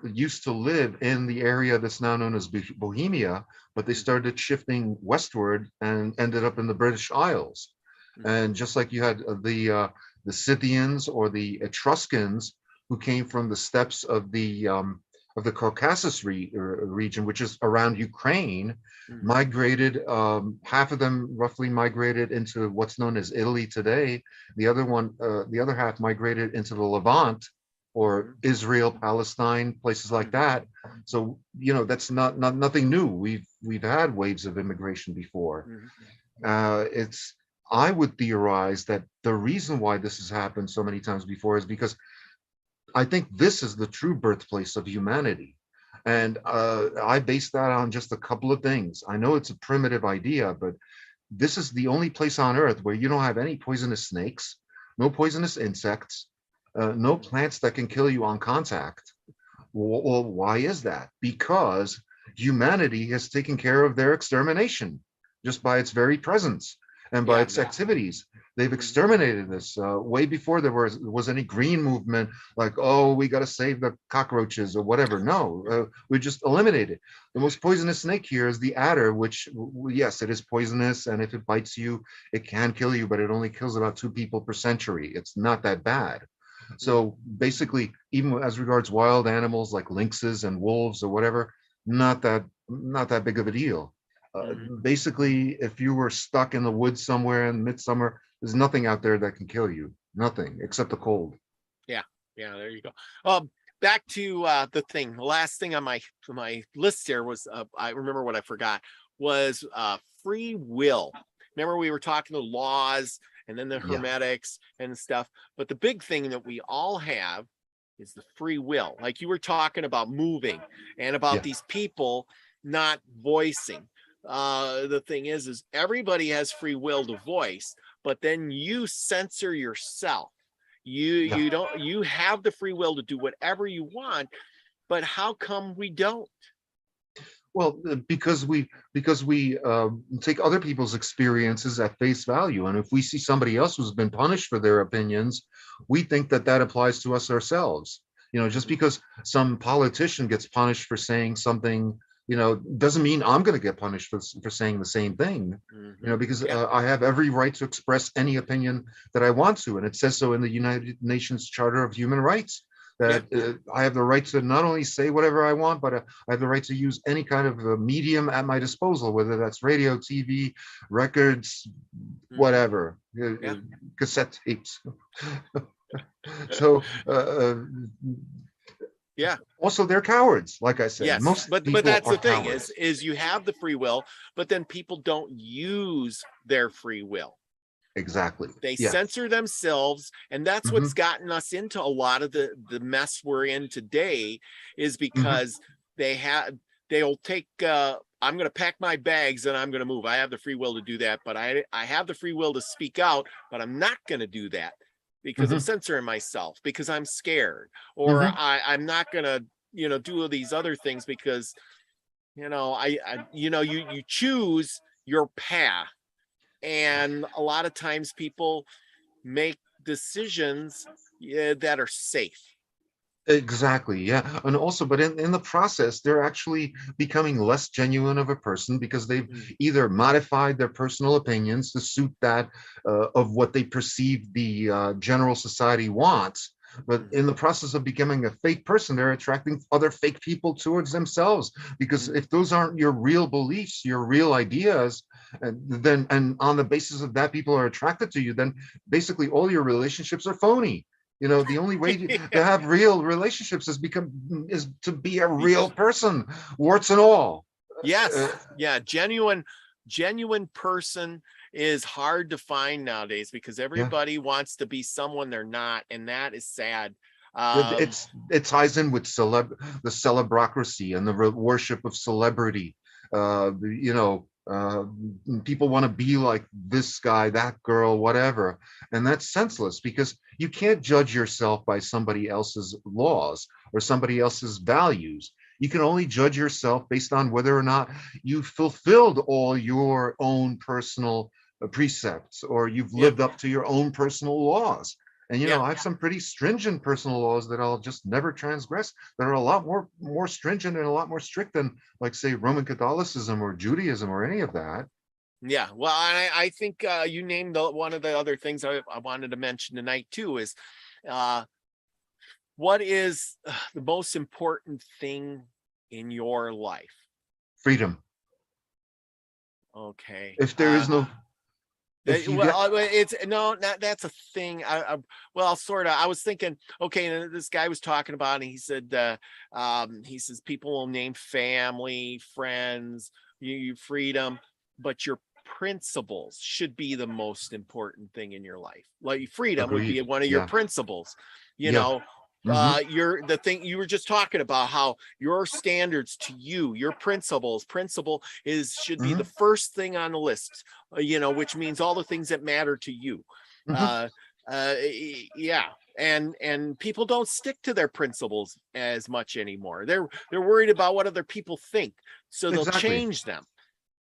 Speaker 2: used to live in the area that's now known as Bohemia, but they started shifting westward and ended up in the British Isles.
Speaker 1: Mhm.
Speaker 2: And just like you had the Scythians or the Etruscans who came from the steppes of the Caucasus region, which is around Ukraine,
Speaker 1: Mhm.
Speaker 2: migrated. Half of them roughly migrated into what's known as Italy today. The other half migrated into the Levant or
Speaker 1: Mhm.
Speaker 2: Israel, Palestine, places like
Speaker 1: Mhm.
Speaker 2: that. So that's not nothing new. We've had waves of immigration before.
Speaker 1: Mhm.
Speaker 2: It's I would theorize that the reason why this has happened so many times before is because I think this is the true birthplace of humanity. And I base that on just a couple of things. I know it's a primitive idea, but this is the only place on earth where you don't have any poisonous snakes, no poisonous insects, no
Speaker 1: Mhm.
Speaker 2: plants that can kill you on contact. Well, why is that? Because humanity has taken care of their extermination just by its very presence and by
Speaker 1: Yeah.
Speaker 2: its activities. They've
Speaker 1: Mhm.
Speaker 2: exterminated this way before there was any green movement like, oh, we got to save the cockroaches or whatever. No, we just eliminated. The most poisonous snake here is the adder, which, yes, it is poisonous. And if it bites you, it can kill you, but it only kills about 2 people per century. It's not that bad.
Speaker 1: Mhm.
Speaker 2: So basically, even as regards wild animals like lynxes and wolves or whatever, not that big of a deal.
Speaker 1: Mhm.
Speaker 2: Basically, if you were stuck in the woods somewhere in midsummer, there's nothing out there that can kill you. Nothing except the cold.
Speaker 1: Yeah. Yeah. There you go. Back to the thing. The last thing on my list there was I remember what I forgot was free will. Remember we were talking the laws and then the
Speaker 2: Yeah,
Speaker 1: hermetics and stuff. But the big thing that we all have is the free will. Like you were talking about moving and about
Speaker 2: yeah,
Speaker 1: these people not voicing. The thing is everybody has free will to voice, but then you censor yourself.
Speaker 2: yeah.
Speaker 1: You have the free will to do whatever you want, but how come we don't?
Speaker 2: Well, because we take other people's experiences at face value, and if we see somebody else who's been punished for their opinions, we think that that applies to us ourselves. Just
Speaker 1: Mhm.
Speaker 2: because some politician gets punished for saying something, doesn't mean I'm going to get punished for saying the same thing.
Speaker 1: Mhm.
Speaker 2: Because
Speaker 1: Yeah.
Speaker 2: I have every right to express any opinion that I want to, and it says so in the United Nations Charter of Human Rights
Speaker 1: Yeah.
Speaker 2: that I have the right to not only say whatever I want, but I have the right to use any kind of medium at my disposal, whether that's radio, TV, records,
Speaker 1: Mhm.
Speaker 2: whatever,
Speaker 1: Yeah.
Speaker 2: cassette tapes. So
Speaker 1: Yeah.
Speaker 2: also, they're cowards. Like I said,
Speaker 1: Yes.
Speaker 2: most
Speaker 1: But
Speaker 2: people
Speaker 1: that's
Speaker 2: are
Speaker 1: the thing
Speaker 2: cowards.
Speaker 1: is you have the free will, but then people don't use their free will.
Speaker 2: Exactly.
Speaker 1: They
Speaker 2: Yeah.
Speaker 1: censor themselves, and that's what's
Speaker 2: Hmm.
Speaker 1: gotten us into a lot of the mess we're in today is
Speaker 2: Hmm.
Speaker 1: because they'll take I'm going to pack my bags and I'm going to move. I have the free will to do that, but I have the free will to speak out, but I'm not going to do that because I'm
Speaker 2: Hmm.
Speaker 1: censoring myself because I'm scared, or
Speaker 2: Hmm.
Speaker 1: I'm not going to do these other things because I you choose your path, and a lot of times people make decisions, yeah, that are safe.
Speaker 2: Exactly. Yeah. And also, but in the process, they're actually becoming less genuine of a person because they've
Speaker 1: Mm.
Speaker 2: either modified their personal opinions to suit that of what they perceive the general society wants. But
Speaker 1: Mhm.
Speaker 2: in the process of becoming a fake person, they're attracting other fake people towards themselves. Because
Speaker 1: Mhm.
Speaker 2: if those aren't your real beliefs, your real ideas, and on the basis of that, people are attracted to you, then basically all your relationships are phony. The only way to have real relationships is to be a real person, warts and all.
Speaker 1: Yes,
Speaker 2: Uh,
Speaker 1: yeah, genuine person is hard to find nowadays because
Speaker 2: yeah,
Speaker 1: everybody wants to be someone they're not, and that is sad. um
Speaker 2: it ties in with the celebrocracy and the worship of celebrity. People want to be like this guy, that girl, whatever, and that's senseless because you can't judge yourself by somebody else's laws or somebody else's values. You can only judge yourself based on whether or not you've fulfilled all your own personal precepts or you've
Speaker 1: yeah.
Speaker 2: lived up to your own personal laws. And
Speaker 1: Yeah.
Speaker 2: I have some pretty stringent personal laws that I'll just never transgress, that are a lot more stringent and a lot more strict than, like, say, Roman Catholicism or Judaism or any of that.
Speaker 1: Yeah. Well, I think you named one of the other things I wanted to mention tonight too is uh, what is the most important thing in your life?
Speaker 2: Freedom.
Speaker 1: Okay.
Speaker 2: If there is no, if you get,
Speaker 1: It's no, not that's a thing. Well, sort of. I was thinking, okay, and this guy was talking about, and he said, he says people will name family, friends, you freedom, but your principles should be the most important thing in your life. Like freedom would be
Speaker 2: agreed.
Speaker 1: one of your
Speaker 2: Yeah.
Speaker 1: principles. You
Speaker 2: Yeah.
Speaker 1: know,
Speaker 2: Hmm.
Speaker 1: you're the thing you were just talking about how your standards to you, your principle is should be the
Speaker 2: Hmm.
Speaker 1: first thing on the list, which means all the things that matter to you.
Speaker 2: Hmm.
Speaker 1: Uh, yeah. And people don't stick to their principles as much anymore. They're worried about what other people think, so they'll
Speaker 2: Exactly.
Speaker 1: change them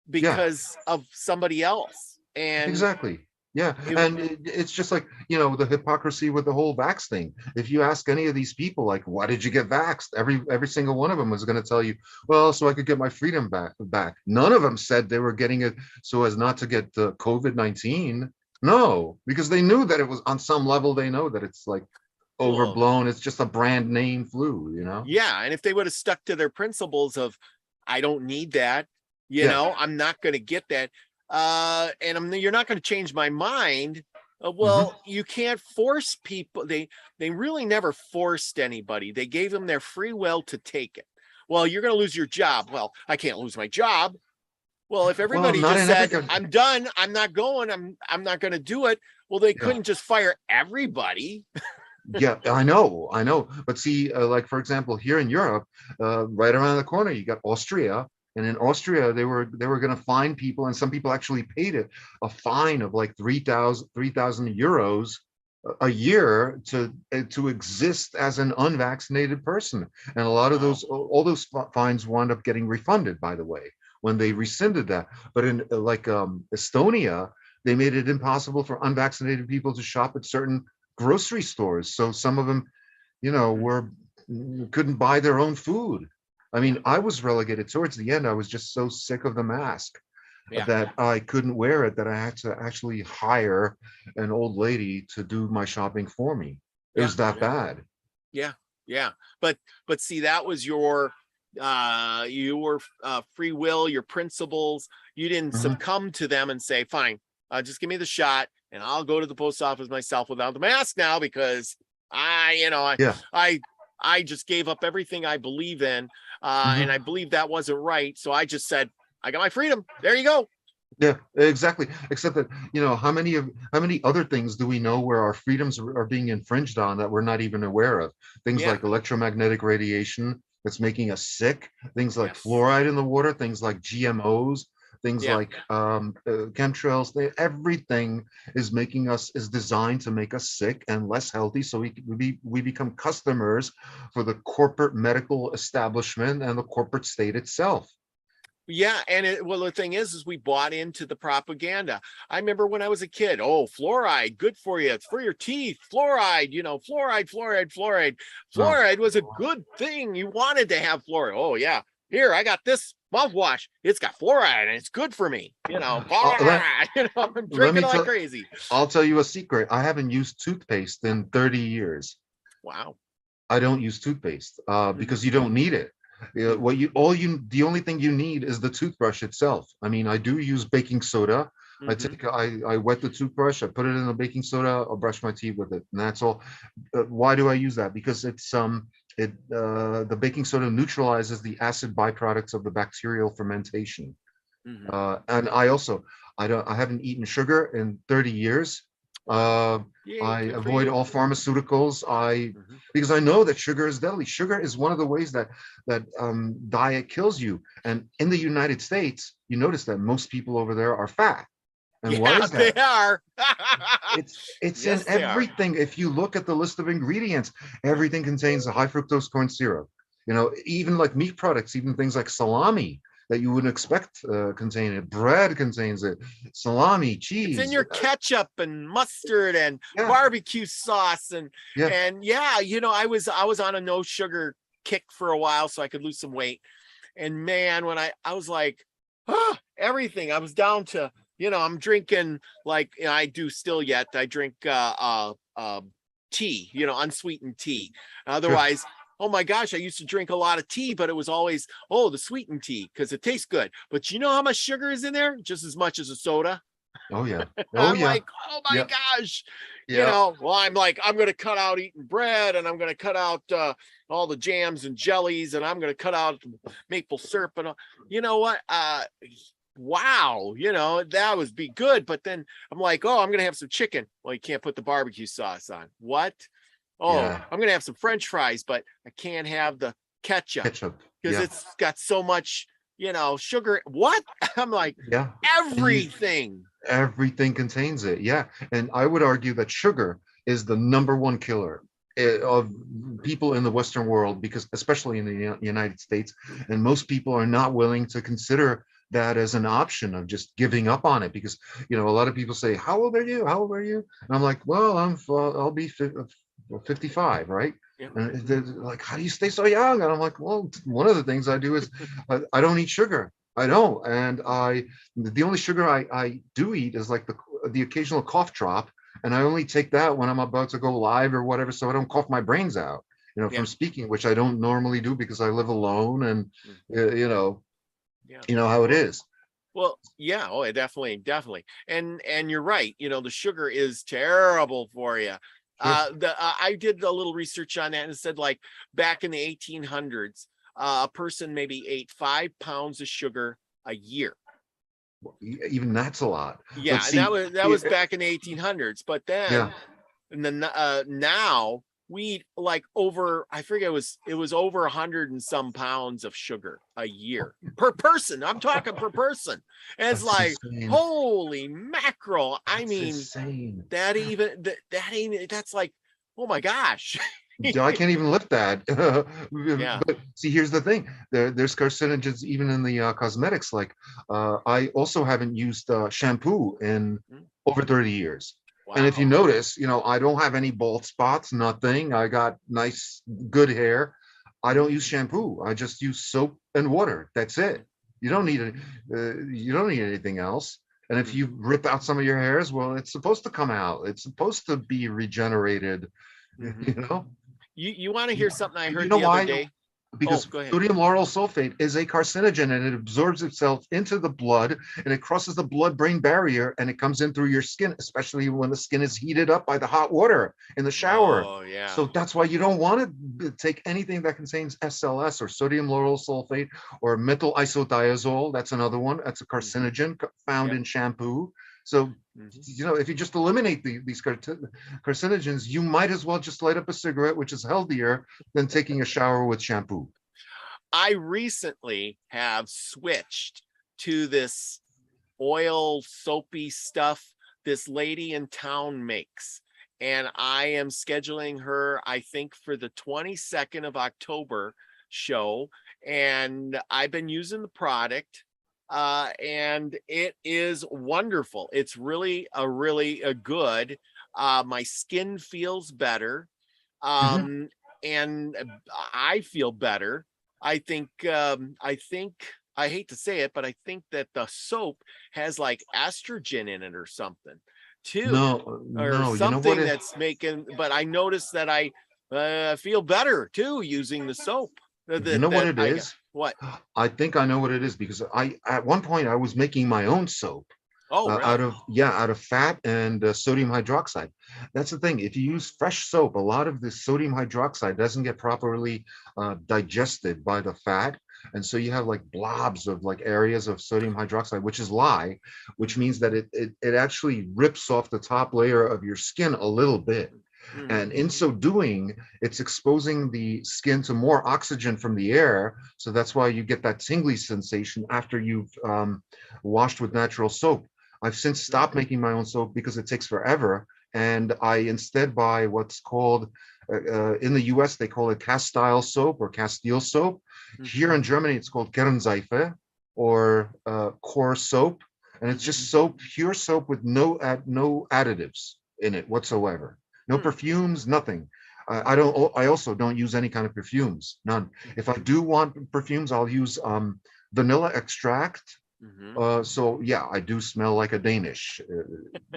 Speaker 2: Yeah.
Speaker 1: because of somebody else. And
Speaker 2: Exactly. Yeah.
Speaker 1: it,
Speaker 2: And it's just like, the hypocrisy with the whole vax thing. If you ask any of these people, like, why did you get vaxxed? Every single one of them was going to tell you, well, so I could get my freedom back. None of them said they were getting it so as not to get COVID-19. No, because they knew that it was, on some level, they know that it's like
Speaker 1: well,
Speaker 2: overblown. It's just a brand name flu.
Speaker 1: yeah. And if they would have stuck to their principles of, I don't need that,
Speaker 2: Yeah.
Speaker 1: I'm not going to get that. You're not going to change my mind.
Speaker 2: Hmm.
Speaker 1: Well, you can't force people. They really never forced anybody. They gave them their free will to take it. Well, you're going to lose your job. Well, I can't lose my job. Well, if
Speaker 2: Well,
Speaker 1: everybody
Speaker 2: not
Speaker 1: just
Speaker 2: in every.
Speaker 1: said, I'm done, I'm not going, I'm not going to do it. Well, they
Speaker 2: Yeah.
Speaker 1: couldn't just fire everybody.
Speaker 2: Yeah, I know. But see, like, for example, here in Europe, right around the corner, you got Austria, and in Austria, they were going to fine people, and some people actually paid a fine of like 3,000 euros a year to exist as an unvaccinated person, and a lot of
Speaker 1: Wow.
Speaker 2: those all those fines wound up getting refunded, by the way, when they rescinded that. But in like Estonia, they made it impossible for unvaccinated people to shop at certain grocery stores. So some of them, were couldn't buy their own food. I mean, I was relegated towards the end. I was just so sick of the mask
Speaker 1: Yeah.
Speaker 2: that I couldn't wear it, that I had to actually hire an old lady to do my shopping for me. It
Speaker 1: Yeah.
Speaker 2: was that
Speaker 1: Yeah.
Speaker 2: bad.
Speaker 1: Yeah. Yeah. But see, that was your free will, your principles. You didn't
Speaker 2: Mhm.
Speaker 1: succumb to them and say, fine, just give me the shot and I'll go to the post office myself without the mask now because I, you know, I,
Speaker 2: Yeah.
Speaker 1: I, I just gave up everything I believe in. And I
Speaker 2: Mhm.
Speaker 1: believe that wasn't right. So I just said, I got my freedom. There you go.
Speaker 2: Yeah, exactly. Except that, how many other things do we know where our freedoms are being infringed on that we're not even aware of? Things
Speaker 1: Yeah.
Speaker 2: like electromagnetic radiation that's making us sick, things like
Speaker 1: Yes.
Speaker 2: fluoride in the water, things like GMOs, things
Speaker 1: Yeah.
Speaker 2: like chemtrails. Everything is designed to make us sick and less healthy, so we become customers for the corporate medical establishment and the corporate state itself.
Speaker 1: Yeah, and well, the thing is we bought into the propaganda. I remember when I was a kid. Oh, fluoride, good for you. It's for your teeth. Fluoride, fluoride, fluoride, fluoride.
Speaker 2: Oh,
Speaker 1: Fluoride was a good thing. You wanted to have fluoride. Oh yeah, here I got this mouthwash. It's got fluoride and it's good for me.
Speaker 2: uh, let,
Speaker 1: I'm
Speaker 2: let
Speaker 1: drinking
Speaker 2: me
Speaker 1: like
Speaker 2: tell
Speaker 1: crazy.
Speaker 2: I'll tell you a secret. I haven't used toothpaste in 30 years.
Speaker 1: Wow.
Speaker 2: I don't use toothpaste
Speaker 1: Hmm.
Speaker 2: because you don't need it.
Speaker 1: Hmm.
Speaker 2: The only thing you need is the toothbrush itself. I mean, I do use baking soda.
Speaker 1: Hmm.
Speaker 2: I wet the toothbrush, I put it in the baking soda, I'll brush my teeth with it, and that's all. Why do I use that? Because the baking soda neutralizes the acid byproducts of the bacterial fermentation.
Speaker 1: Hmm.
Speaker 2: And I haven't eaten sugar in 30 years.
Speaker 1: Wow.
Speaker 2: Uh,
Speaker 1: Yay,
Speaker 2: I
Speaker 1: good for
Speaker 2: avoid
Speaker 1: you.
Speaker 2: all pharmaceuticals.
Speaker 1: Hmm.
Speaker 2: Because I know that sugar is deadly. Sugar is one of the ways that diet kills you. And in the United States, you notice that most people over there are fat. And why
Speaker 1: Yeah,
Speaker 2: is
Speaker 1: they
Speaker 2: that?
Speaker 1: are.
Speaker 2: It's in
Speaker 1: Yes, they are.
Speaker 2: everything. If you look at the list of ingredients, everything contains a high fructose corn syrup. Even like meat products, even things like salami that you wouldn't expect contain it. Bread contains it, salami,
Speaker 1: It's in
Speaker 2: cheese.
Speaker 1: your ketchup and mustard and
Speaker 2: Yeah,
Speaker 1: barbecue sauce
Speaker 2: yeah,
Speaker 1: and yeah, I was on a no sugar kick for a while so I could lose some weight. And man, when I was like, everything, I was down to, I'm drinking like I do still yet. I drink tea, unsweetened tea.
Speaker 2: sure.
Speaker 1: Otherwise, oh my gosh, I used to drink a lot of tea, but it was always, oh, the sweetened tea because it tastes good. But you know how much sugar is in there? Just as much as a soda.
Speaker 2: Oh yeah, oh
Speaker 1: I'm
Speaker 2: yeah,
Speaker 1: like, oh my
Speaker 2: yeah,
Speaker 1: gosh,
Speaker 2: yeah,
Speaker 1: well, I'm like, I'm going to cut out eating bread and I'm going to cut out all the jams and jellies and I'm going to cut out maple syrup and all. You know what? Wow, that was be good. But then I'm like, oh, I'm going to have some chicken. Well, you can't put the barbecue sauce on. What? Oh,
Speaker 2: yeah.
Speaker 1: I'm going to have some French fries, but I can't have the ketchup
Speaker 2: Ketchup.
Speaker 1: because
Speaker 2: Yeah,
Speaker 1: it's got so much, sugar. What? I'm like,
Speaker 2: yeah. And you
Speaker 1: everything.
Speaker 2: everything contains it. Yeah, and I would argue that sugar is the number one killer of people in the Western world, because especially in the United States, and most people are not willing to consider that as an option of just giving up on it, because a lot of people say, how old are you, how old are you? And I'm like, well, I'll be 55, right?
Speaker 1: Yeah.
Speaker 2: And they're like, how do you stay so young? And I'm like, well, one of the things I do is I don't eat sugar. I don't. And the only sugar I do eat is like the occasional cough drop, and I only take that when I'm about to go live or whatever, so I don't cough my brains out,
Speaker 1: Yeah.
Speaker 2: from speaking, which I don't normally do because I live alone, and
Speaker 1: Yeah.
Speaker 2: you know how it is.
Speaker 1: Well, yeah. Oh, definitely. And you're right. The sugar is terrible for you.
Speaker 2: Sure.
Speaker 1: I did a little research on that and it said like back in the 1800s, a person maybe ate 5 pounds of sugar a year.
Speaker 2: Even that's a lot. But
Speaker 1: Yeah, and
Speaker 2: see,
Speaker 1: that was back in the 1800s. But then,
Speaker 2: yeah,
Speaker 1: and then now we eat like over, I forget, it was over 100 and some pounds of sugar a year per person. I'm talking per person. And it's
Speaker 2: that's
Speaker 1: like,
Speaker 2: insane.
Speaker 1: holy mackerel. I
Speaker 2: That's
Speaker 1: mean,
Speaker 2: insane.
Speaker 1: that ain't, that's like, oh my gosh.
Speaker 2: I can't even lift that.
Speaker 1: Yeah.
Speaker 2: But see, here's the thing: there's carcinogens even in the cosmetics. Like, I also haven't used shampoo in
Speaker 1: Mm,
Speaker 2: over 30 years. And if you
Speaker 1: wow.
Speaker 2: notice, I don't have any bald spots, nothing. I got nice, good hair. I don't use shampoo. I just use soap and water. That's it. You don't need it. You don't need anything else. And if you
Speaker 1: Mhm,
Speaker 2: rip out some of your hairs, well, it's supposed to come out. It's supposed to be regenerated.
Speaker 1: mhm.
Speaker 2: You know.
Speaker 1: You want to hear something I
Speaker 2: You
Speaker 1: heard
Speaker 2: know
Speaker 1: the other
Speaker 2: why?
Speaker 1: day? Oh,
Speaker 2: Because
Speaker 1: go ahead.
Speaker 2: sodium lauryl sulfate is a carcinogen, and it absorbs itself into the blood, and it crosses the blood-brain barrier, and it comes in through your skin, especially when the skin is heated up by the hot water in the shower.
Speaker 1: Oh, yeah.
Speaker 2: So that's why you don't want to take anything that contains SLS or sodium lauryl sulfate or methyl isodiazole. That's another one. That's a
Speaker 1: Mhm.
Speaker 2: carcinogen found
Speaker 1: Yep.
Speaker 2: in shampoo. So,
Speaker 1: Mhm.
Speaker 2: if you just eliminate these carcinogens, you might as well just light up a cigarette, which is healthier than taking a shower with shampoo.
Speaker 1: I recently have switched to this oil soapy stuff this lady in town makes. And I am scheduling her, I think, for the 22nd of October show. And I've been using the product. And it is wonderful. It's really a good. My skin feels better.
Speaker 2: Mhm.
Speaker 1: Um, and I feel better. I think I hate to say it, but I think that the soap has like estrogen in it or something too,
Speaker 2: No,
Speaker 1: or
Speaker 2: no, you know what
Speaker 1: something
Speaker 2: it,
Speaker 1: that's making, but I noticed that I feel better too using the soap
Speaker 2: you know what
Speaker 1: that
Speaker 2: it
Speaker 1: I got.
Speaker 2: is?
Speaker 1: What?
Speaker 2: I think I know what it is, because at one point I was making my own soap
Speaker 1: Oh,
Speaker 2: out
Speaker 1: really?
Speaker 2: of, yeah, out of fat and sodium hydroxide. That's the thing. If you use fresh soap, a lot of the sodium hydroxide doesn't get properly digested by the fat. And so you have like blobs of like areas of sodium hydroxide, which is lye, which
Speaker 1: Mm-hmm.
Speaker 2: means that it actually rips off the top layer of your skin a little bit.
Speaker 1: Mm-hmm.
Speaker 2: And in so doing, it's exposing the skin to more oxygen from the air. So that's why you get that tingly sensation after you've washed with natural soap. I've since stopped making my own soap because it takes forever. And I instead buy what's called, in the US, they call it castile soap or Castile soap.
Speaker 1: Mm-hmm.
Speaker 2: Here in Germany, it's called Kernseife. or core soap, and it's just soap, pure soap with no additives in it whatsoever. No
Speaker 1: Hmm.
Speaker 2: perfumes, nothing. I don't. I also don't use any kind of perfumes, none. If I do want perfumes, I'll use vanilla extract.
Speaker 1: Mm-hmm.
Speaker 2: So yeah, I do smell like a Danish.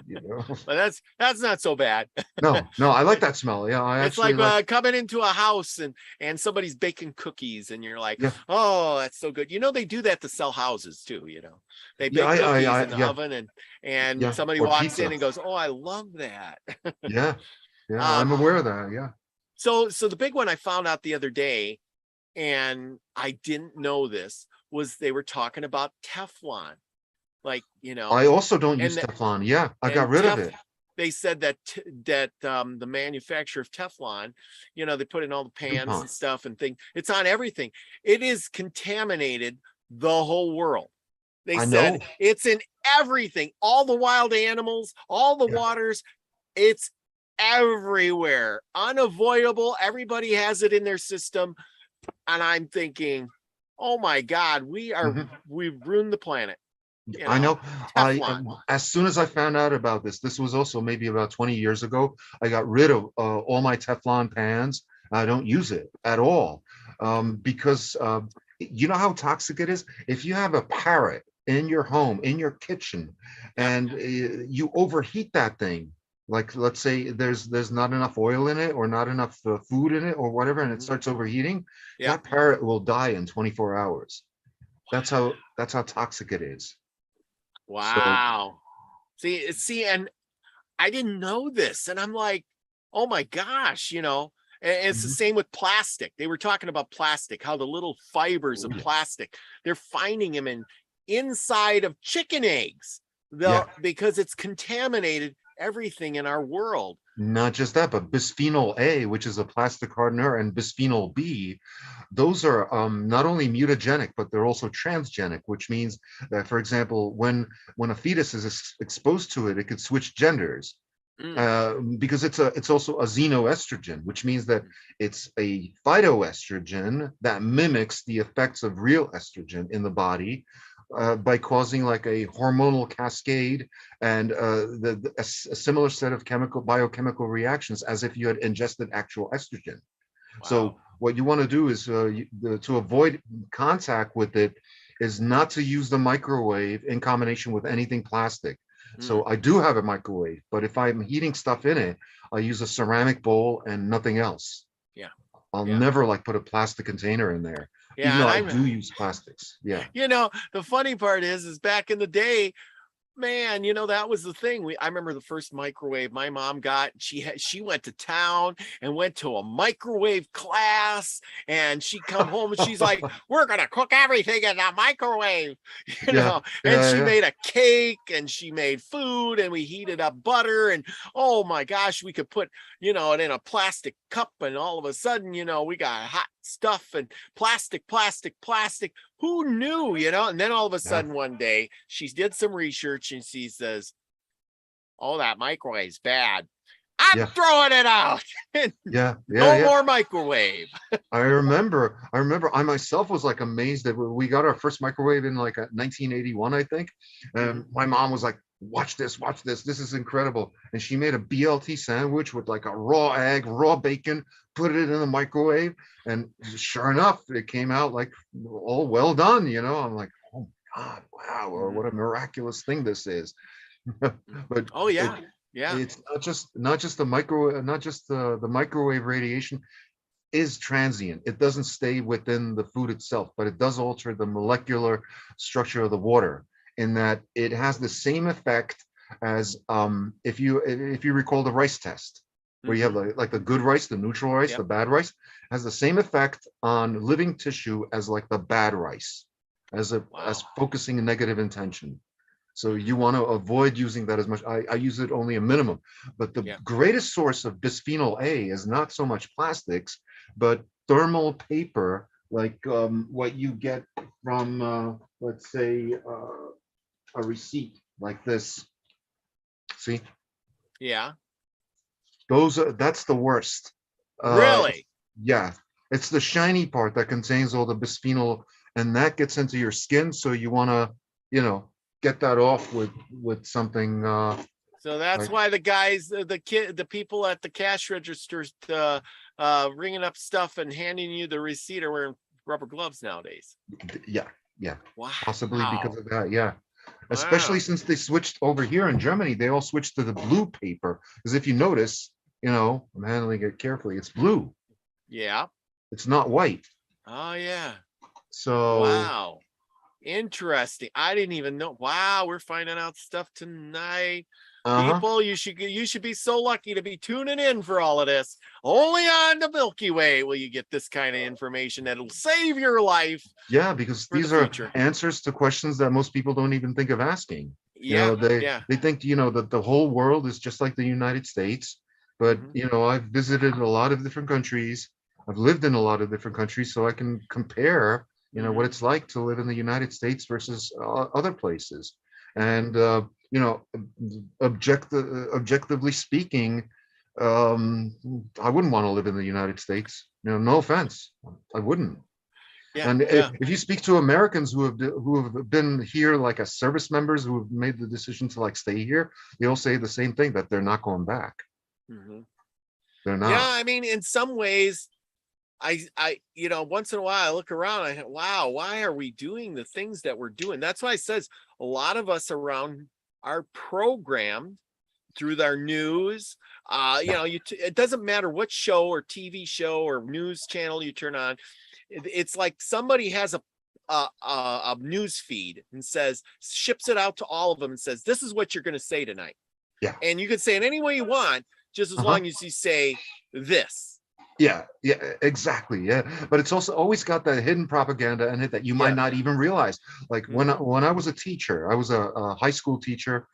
Speaker 2: You know.
Speaker 1: But that's not so bad.
Speaker 2: No, no, I like that smell. Yeah, I
Speaker 1: It's
Speaker 2: actually
Speaker 1: like
Speaker 2: like.
Speaker 1: coming into a house and somebody's baking cookies and you're like,
Speaker 2: Yeah,
Speaker 1: oh, that's so good. You know, they do that to sell houses too. You know, they
Speaker 2: yeah,
Speaker 1: bake cookies in the
Speaker 2: yeah,
Speaker 1: oven and
Speaker 2: yeah,
Speaker 1: somebody
Speaker 2: or
Speaker 1: walks in
Speaker 2: pizza.
Speaker 1: and goes, oh, I love that.
Speaker 2: Yeah, yeah, I'm
Speaker 1: um,
Speaker 2: aware of that. Yeah.
Speaker 1: so the big one I found out the other day, and I didn't know this, was they were talking about Teflon, like,
Speaker 2: I also don't use
Speaker 1: and
Speaker 2: Teflon. Yeah, I got
Speaker 1: and
Speaker 2: rid of it.
Speaker 1: they said that the manufacturer of Teflon, they put in all the pans
Speaker 2: DuPont.
Speaker 1: and stuff and things. It's on everything. It is contaminated the whole world. They
Speaker 2: I
Speaker 1: said
Speaker 2: know.
Speaker 1: it's in everything, all the wild animals, all the
Speaker 2: Yeah.
Speaker 1: waters. It's everywhere, unavoidable. Everybody has it in their system, and I'm thinking, oh my God,
Speaker 2: Mhm.
Speaker 1: we've ruined the planet.
Speaker 2: I know. I
Speaker 1: Teflon.
Speaker 2: as soon as I found out about this, this was also maybe about 20 years ago. I got rid of all my Teflon pans. I don't use it at all because you know how toxic it is. If you have a parrot in your home, in your kitchen,
Speaker 1: Yep.
Speaker 2: and you overheat that thing, like let's say there's not enough oil in it or not enough food in it or whatever, and it
Speaker 1: Mhm.
Speaker 2: starts overheating,
Speaker 1: Yep.
Speaker 2: that parrot will die in 24 hours. That's how toxic it is. So.
Speaker 1: Wow. See, and I didn't know this. And I'm like, oh my gosh, and it's the
Speaker 2: Mhm.
Speaker 1: same with plastic. They were talking about plastic, how the little fibers
Speaker 2: Oh,
Speaker 1: of
Speaker 2: yeah.
Speaker 1: plastic, they're finding them inside of chicken eggs,
Speaker 2: Yeah,
Speaker 1: because it's contaminated everything in our world.
Speaker 2: not just that, but bisphenol A, which is a plastic hardener, and bisphenol B, those are not only mutagenic, but they're also transgenic, which means that, for example, when a fetus is exposed to it, it could switch genders.
Speaker 1: Mm,
Speaker 2: Because it's also a xenoestrogen, which means that it's a phytoestrogen that mimics the effects of real estrogen in the body by causing like a hormonal cascade and a similar set of biochemical reactions as if you had ingested actual estrogen. So
Speaker 1: wow.
Speaker 2: what you want to do is to avoid contact with it is not to use the microwave in combination with anything plastic.
Speaker 1: Mm,
Speaker 2: So I do have a microwave, but if I'm heating stuff in it, I use a ceramic bowl and nothing else.
Speaker 1: yeah.
Speaker 2: I'll
Speaker 1: Yeah.
Speaker 2: never like put a plastic container in there, even
Speaker 1: Yeah.
Speaker 2: though
Speaker 1: And
Speaker 2: I
Speaker 1: I'm,
Speaker 2: do use plastics. Yeah.
Speaker 1: the funny part is back in the day, man, that was the thing. I remember the first microwave my mom got. She went to town and went to a microwave class, and she come home and she's like, "We're gonna cook everything in the microwave,"
Speaker 2: Yeah.
Speaker 1: And
Speaker 2: Yeah.
Speaker 1: she
Speaker 2: Yeah.
Speaker 1: made a cake and she made food and we heated up butter and oh my gosh, we could put it in a plastic cup and all of a sudden, we got hot stuff and plastic, plastic, plastic. Who knew, And then all of a
Speaker 2: Yeah.
Speaker 1: sudden one day she did some research and she says, oh, that microwave's bad. I'm
Speaker 2: Yeah.
Speaker 1: throwing it out.
Speaker 2: Yeah. Yeah.
Speaker 1: No
Speaker 2: Yeah.
Speaker 1: more microwave.
Speaker 2: I remember I myself was like amazed that we got our first microwave in like 1981, I think.
Speaker 1: Mhm.
Speaker 2: And my mom was like, watch this, this is incredible. And she made a BLT sandwich with like a raw egg, raw bacon, put it in the microwave. And sure enough, it came out like all well done, I'm like, oh my God, wow, or
Speaker 1: Mhm.
Speaker 2: what a miraculous thing this is.
Speaker 1: Mhm.
Speaker 2: But
Speaker 1: Oh
Speaker 2: it
Speaker 1: yeah. Yeah.
Speaker 2: it's not just the microwave, not just the microwave radiation is transient. It doesn't stay within the food itself, but it does alter the molecular structure of the water in that it has the same effect as if you recall the rice test, where you have
Speaker 1: Mhm.
Speaker 2: like the good rice, the neutral rice, the
Speaker 1: Yep.
Speaker 2: bad rice, has the same effect on living tissue as like the bad rice, as
Speaker 1: Wow.
Speaker 2: focusing a negative intention. So you
Speaker 1: Mhm.
Speaker 2: want to avoid using that as much. I use it only a minimum. But the
Speaker 1: Yeah.
Speaker 2: greatest source of bisphenol A is not so much plastics, but thermal paper, like what you get from, let's say, a receipt like this. See,
Speaker 1: Yeah.
Speaker 2: that's the worst. Uh,
Speaker 1: Really?
Speaker 2: yeah, it's the shiny part that contains all the bisphenol and that gets into your skin. So you want to, get that off with something
Speaker 1: So that's
Speaker 2: like,
Speaker 1: why the guys, the people at the cash registers, ringing up stuff and handing you the receipt are wearing rubber gloves nowadays.
Speaker 2: yeah, yeah,
Speaker 1: Wow.
Speaker 2: possibly because of that. Yeah.
Speaker 1: Wow.
Speaker 2: Especially since they switched over here in Germany, they all switched to the blue paper. Because if you notice, I'm handling it carefully. It's blue.
Speaker 1: Yeah.
Speaker 2: It's not white.
Speaker 1: Oh yeah.
Speaker 2: So,
Speaker 1: Wow. Interesting. I didn't even know. Wow, we're finding out stuff tonight.
Speaker 2: uh-huh.
Speaker 1: People, you should be so lucky to be tuning in for all of this. Only on the Milky Way will you get this kind of information that'll save your life
Speaker 2: Yeah, because
Speaker 1: for the
Speaker 2: these are
Speaker 1: future.
Speaker 2: answers to questions that most people don't even think of asking.
Speaker 1: Yeah,
Speaker 2: They
Speaker 1: yeah.
Speaker 2: they think, that the whole world is just like the United States. But,
Speaker 1: Mhm.
Speaker 2: I've visited a lot of different countries. I've lived in a lot of different countries, so I can compare, what
Speaker 1: Mhm.
Speaker 2: it's like to live in the United States versus other places.
Speaker 1: Mhm.
Speaker 2: And objectively speaking, um, I wouldn't want to live in the United States. No offense, I wouldn't.
Speaker 1: Yeah,
Speaker 2: And
Speaker 1: yeah.
Speaker 2: if you speak to Americans who have been here like as service members who have made the decision to like stay here, they'll say the same thing, that they're not going back.
Speaker 1: Mhm.
Speaker 2: They're
Speaker 1: Yeah,
Speaker 2: not.
Speaker 1: I mean, in some ways, once in a while I look around, I think, wow, why are we doing the things that we're doing? That's why it says a lot of us around are programmed through their news.
Speaker 2: Yeah.
Speaker 1: It doesn't matter what show or TV show or news channel you turn on. It's like somebody has a news feed and ships it out to all of them and says, this is what you're going to say tonight.
Speaker 2: Yeah.
Speaker 1: And you can say it any way you want, just as
Speaker 2: Uh-huh.
Speaker 1: long as you say this.
Speaker 2: Yeah, yeah, exactly. Yeah, but it's also always got that hidden propaganda in it that you might
Speaker 1: Yeah.
Speaker 2: not even realize. Like
Speaker 1: Mm-hmm.
Speaker 2: when I was a teacher, I was a high school teacher,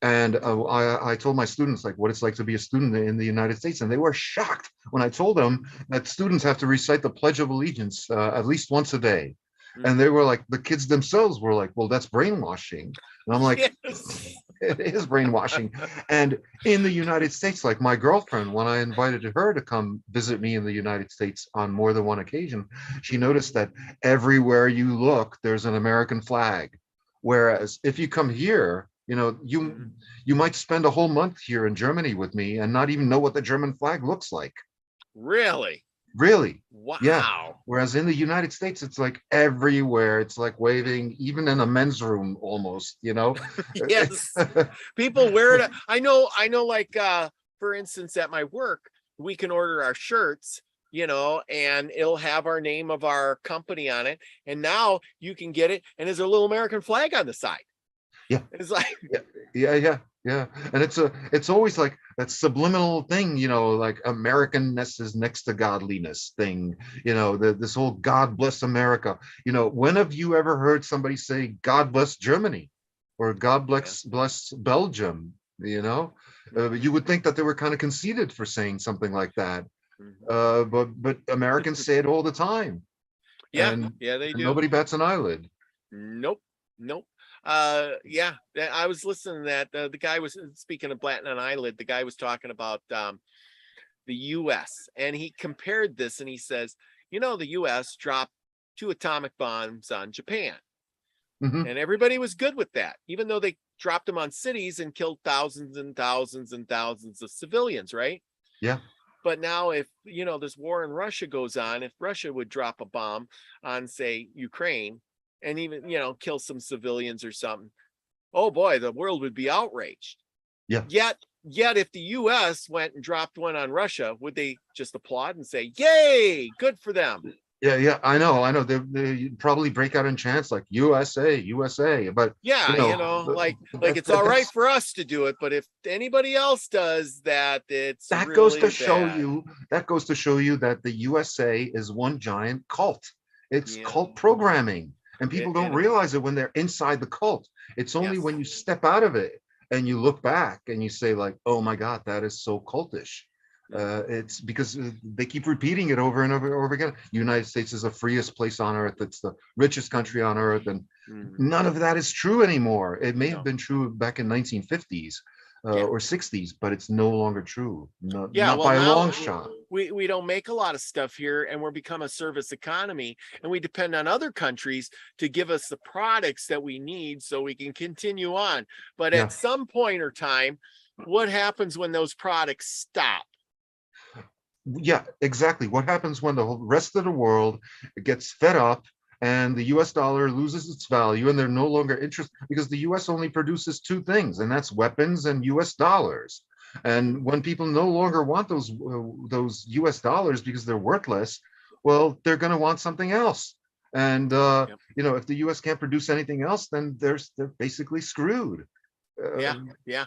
Speaker 2: and I told my students like what it's like to be a student in the United States, and they were shocked when I told them that students have to recite the Pledge of Allegiance at least once a day, and
Speaker 1: Mm-hmm.
Speaker 2: they were like, the kids themselves were like, well, that's brainwashing, and I'm like,
Speaker 1: Yes.
Speaker 2: it is brainwashing. And in the United States, like my girlfriend, when I invited her to come visit me in the United States on more than one occasion, she noticed that everywhere you look, there's an American flag. Whereas if you come here,
Speaker 1: Mm-hmm.
Speaker 2: you might spend a whole month here in Germany with me and not even know what the German flag looks like.
Speaker 1: Really?
Speaker 2: Really. Yeah.
Speaker 1: Wow.
Speaker 2: Whereas in the United States, it's like everywhere. It's like waving, even in a men's room almost,
Speaker 1: Yes. People wear it. I know, like for instance, at my work, we can order our shirts, and it'll have our name of our company on it. And now you can get it, and there's a little American flag on the side.
Speaker 2: Yeah.
Speaker 1: It's like,
Speaker 2: Yeah, yeah, yeah, yeah. And it's always like that subliminal thing, like Americanness is next to godliness thing, this whole God bless America. When have you ever heard somebody say God bless Germany or God
Speaker 1: yeah.
Speaker 2: bless Belgium?
Speaker 1: Mhm.
Speaker 2: You would think that they were kind of conceited for saying something like that.
Speaker 1: Mhm.
Speaker 2: But Americans say it all the time,
Speaker 1: Yeah,
Speaker 2: and
Speaker 1: yeah, they do.
Speaker 2: nobody bats an eyelid.
Speaker 1: Nope, nope. Yeah, I was listening to that. The guy was speaking of Blatton and Eyelid. The guy was talking about the U.S. and he compared this, and he says, the U.S. dropped 2 atomic bombs on Japan,
Speaker 2: Hmm.
Speaker 1: and everybody was good with that, even though they dropped them on cities and killed thousands and thousands and thousands of civilians, right?
Speaker 2: Yeah.
Speaker 1: But now, if this war in Russia goes on, if Russia would drop a bomb on, say, Ukraine, and even kill some civilians or something, oh boy, the world would be outraged.
Speaker 2: Yeah.
Speaker 1: Yet, if the U.S. went and dropped one on Russia, would they just applaud and say, "Yay, good for them"?
Speaker 2: Yeah, yeah, I know. They probably break out in chants like USA, USA. But
Speaker 1: Yeah, like it's all right
Speaker 2: that's
Speaker 1: for us to do it, but if anybody else does that, it's
Speaker 2: that goes to
Speaker 1: really
Speaker 2: show
Speaker 1: bad.
Speaker 2: you that the USA is one giant cult. It's
Speaker 1: Yeah,
Speaker 2: cult programming, and people don't
Speaker 1: it is.
Speaker 2: realize it when they're inside the cult. It's only
Speaker 1: Yes.
Speaker 2: when you step out of it and you look back and you say like, "Oh my God, that is so cultish."
Speaker 1: Mhm.
Speaker 2: It's because they keep repeating it over and over and over again. United States is the freest place on earth. It's the richest country on earth, and
Speaker 1: Mhm.
Speaker 2: none of that is true anymore. It may have
Speaker 1: No.
Speaker 2: been true back in 1950s
Speaker 1: Yeah.
Speaker 2: or 60s, but it's no longer true.
Speaker 1: Yeah.
Speaker 2: Not
Speaker 1: Well,
Speaker 2: by a
Speaker 1: now
Speaker 2: long shot.
Speaker 1: we don't make a lot of stuff here, and we're become a service economy, and we depend on other countries to give us the products that we need so we can continue on. But
Speaker 2: Yeah.
Speaker 1: at some point or time, what happens when those products stop?
Speaker 2: Yeah, exactly. What happens when the whole rest of the world gets fed up and the US dollar loses its value and they're no longer interested because the US only produces two things, and that's weapons and US dollars. And when people no longer want those US dollars because they're worthless, well, they're going to want something else. And
Speaker 1: Yep.
Speaker 2: if the US can't produce anything else, then they're basically screwed.
Speaker 1: Yeah,
Speaker 2: Uh,
Speaker 1: yeah.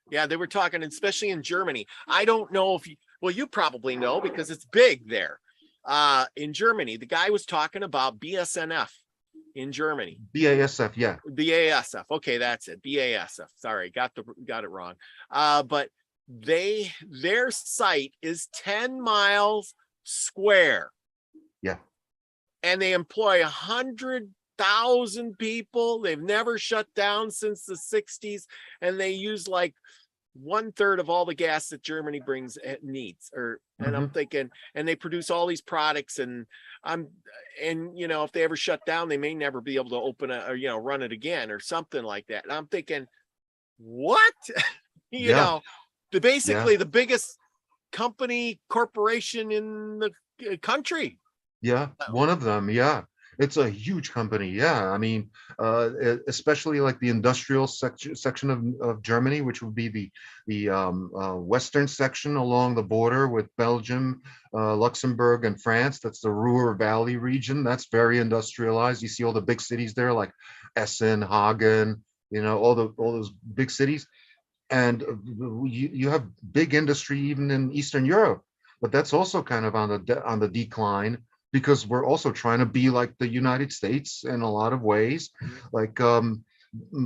Speaker 1: Yeah, they were talking, especially in Germany. I don't know if you, well, you probably know because it's big there. In Germany, the guy was talking about BSNF in Germany.
Speaker 2: BASF, yeah.
Speaker 1: BASF. Okay, that's it. BASF. Sorry, got it wrong. But their site is 10 miles square.
Speaker 2: Yeah.
Speaker 1: And they employ 100,000 people. They've never shut down since the 60s, and they use like 1/3 of all the gas that Germany needs. And I'm thinking, and they produce all these products, and if they ever shut down, they may never be able to open it or run it again or something like that. And I'm thinking, what?
Speaker 2: Yeah. Yeah.
Speaker 1: Basically the biggest corporation in the country.
Speaker 2: Yeah, one of them. Yeah, it's a huge company. Yeah, I mean, especially like the industrial section of Germany, which would be the western section along the border with Belgium, Luxembourg, and France. That's the Ruhr Valley region. That's very industrialized. You see all the big cities there, like Essen, Hagen. All those big cities, and you have big industry even in Eastern Europe. But that's also kind of on the decline because we're also trying to be like the United States in a lot of ways. Like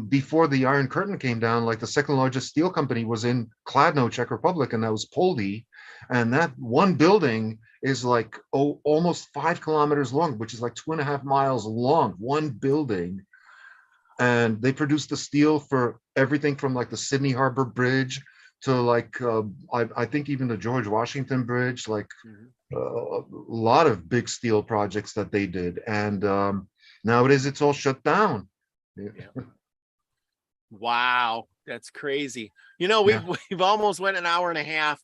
Speaker 2: before the Iron Curtain came down, like the second largest steel company was in Kladno, Czech Republic, and that was Poldi. And that one building is like almost 5 kilometers long, which is like 2.5 miles long, one building. And they produce the steel for everything from like the Sydney Harbor Bridge to like I think even the George Washington Bridge, like a lot of big steel projects that they did. And nowadays it's all shut down.
Speaker 1: Yeah. Wow, that's crazy.
Speaker 2: Yeah.
Speaker 1: We've almost went an hour and a half.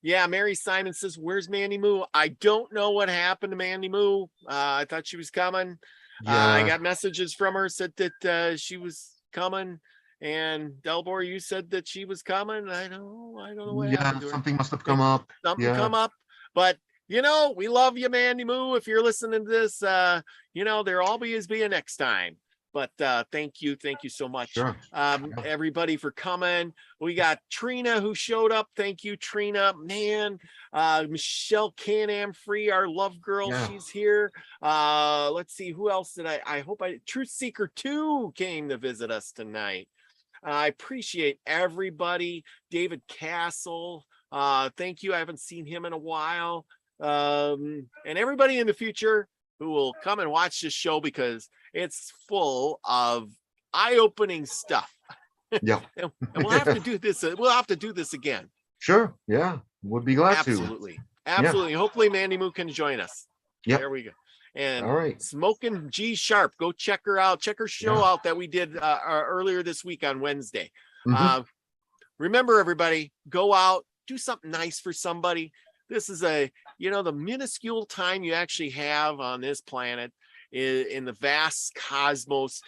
Speaker 1: Yeah, Mary Simon says, "Where's Mandi Moo?" I don't know what happened to Mandi Moo. I thought she was coming. I
Speaker 2: Yeah.
Speaker 1: got messages from her, said that she was coming, and Delbor, you said that she was coming. I don't know what
Speaker 2: Yeah,
Speaker 1: happened to her.
Speaker 2: something must have come
Speaker 1: Maybe
Speaker 2: up.
Speaker 1: something
Speaker 2: Yeah.
Speaker 1: come up, but we love you, Mandi Moo. If you're listening to this, there always be a next time. But thank you so much,
Speaker 2: Sure. Yeah.
Speaker 1: everybody, for coming. We got Trina who showed up. Thank you, Trina. Man, Michelle Can-Am Free, our love girl,
Speaker 2: Yeah.
Speaker 1: she's here. Let's see, who else did I hope Truth Seeker 2 came to visit us tonight. I appreciate everybody. David Castle, thank you. I haven't seen him in a while. And everybody in the future who will come and watch this show, because it's full of eye-opening stuff.
Speaker 2: Yeah.
Speaker 1: And we'll have to do this. We'll have to do this again.
Speaker 2: Sure. Yeah. Would be glad to.
Speaker 1: Absolutely. Absolutely. Hopefully Mandi Moo can join us.
Speaker 2: Yeah.
Speaker 1: There we go. And
Speaker 2: All right.
Speaker 1: Smoking G Sharp, go check her out. Check her show out that we did earlier this week on Wednesday. Remember, everybody, go out, do something nice for somebody. This is the minuscule time you actually have on this planet in the vast cosmos.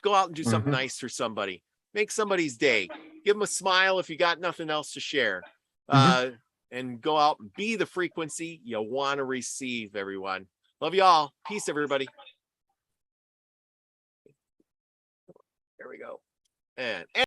Speaker 1: Go out and do something nice for somebody. Make somebody's day. Give them a smile if you got nothing else to share. And go out and be the frequency you want to receive, everyone. Love you all. Peace, everybody. There we go. And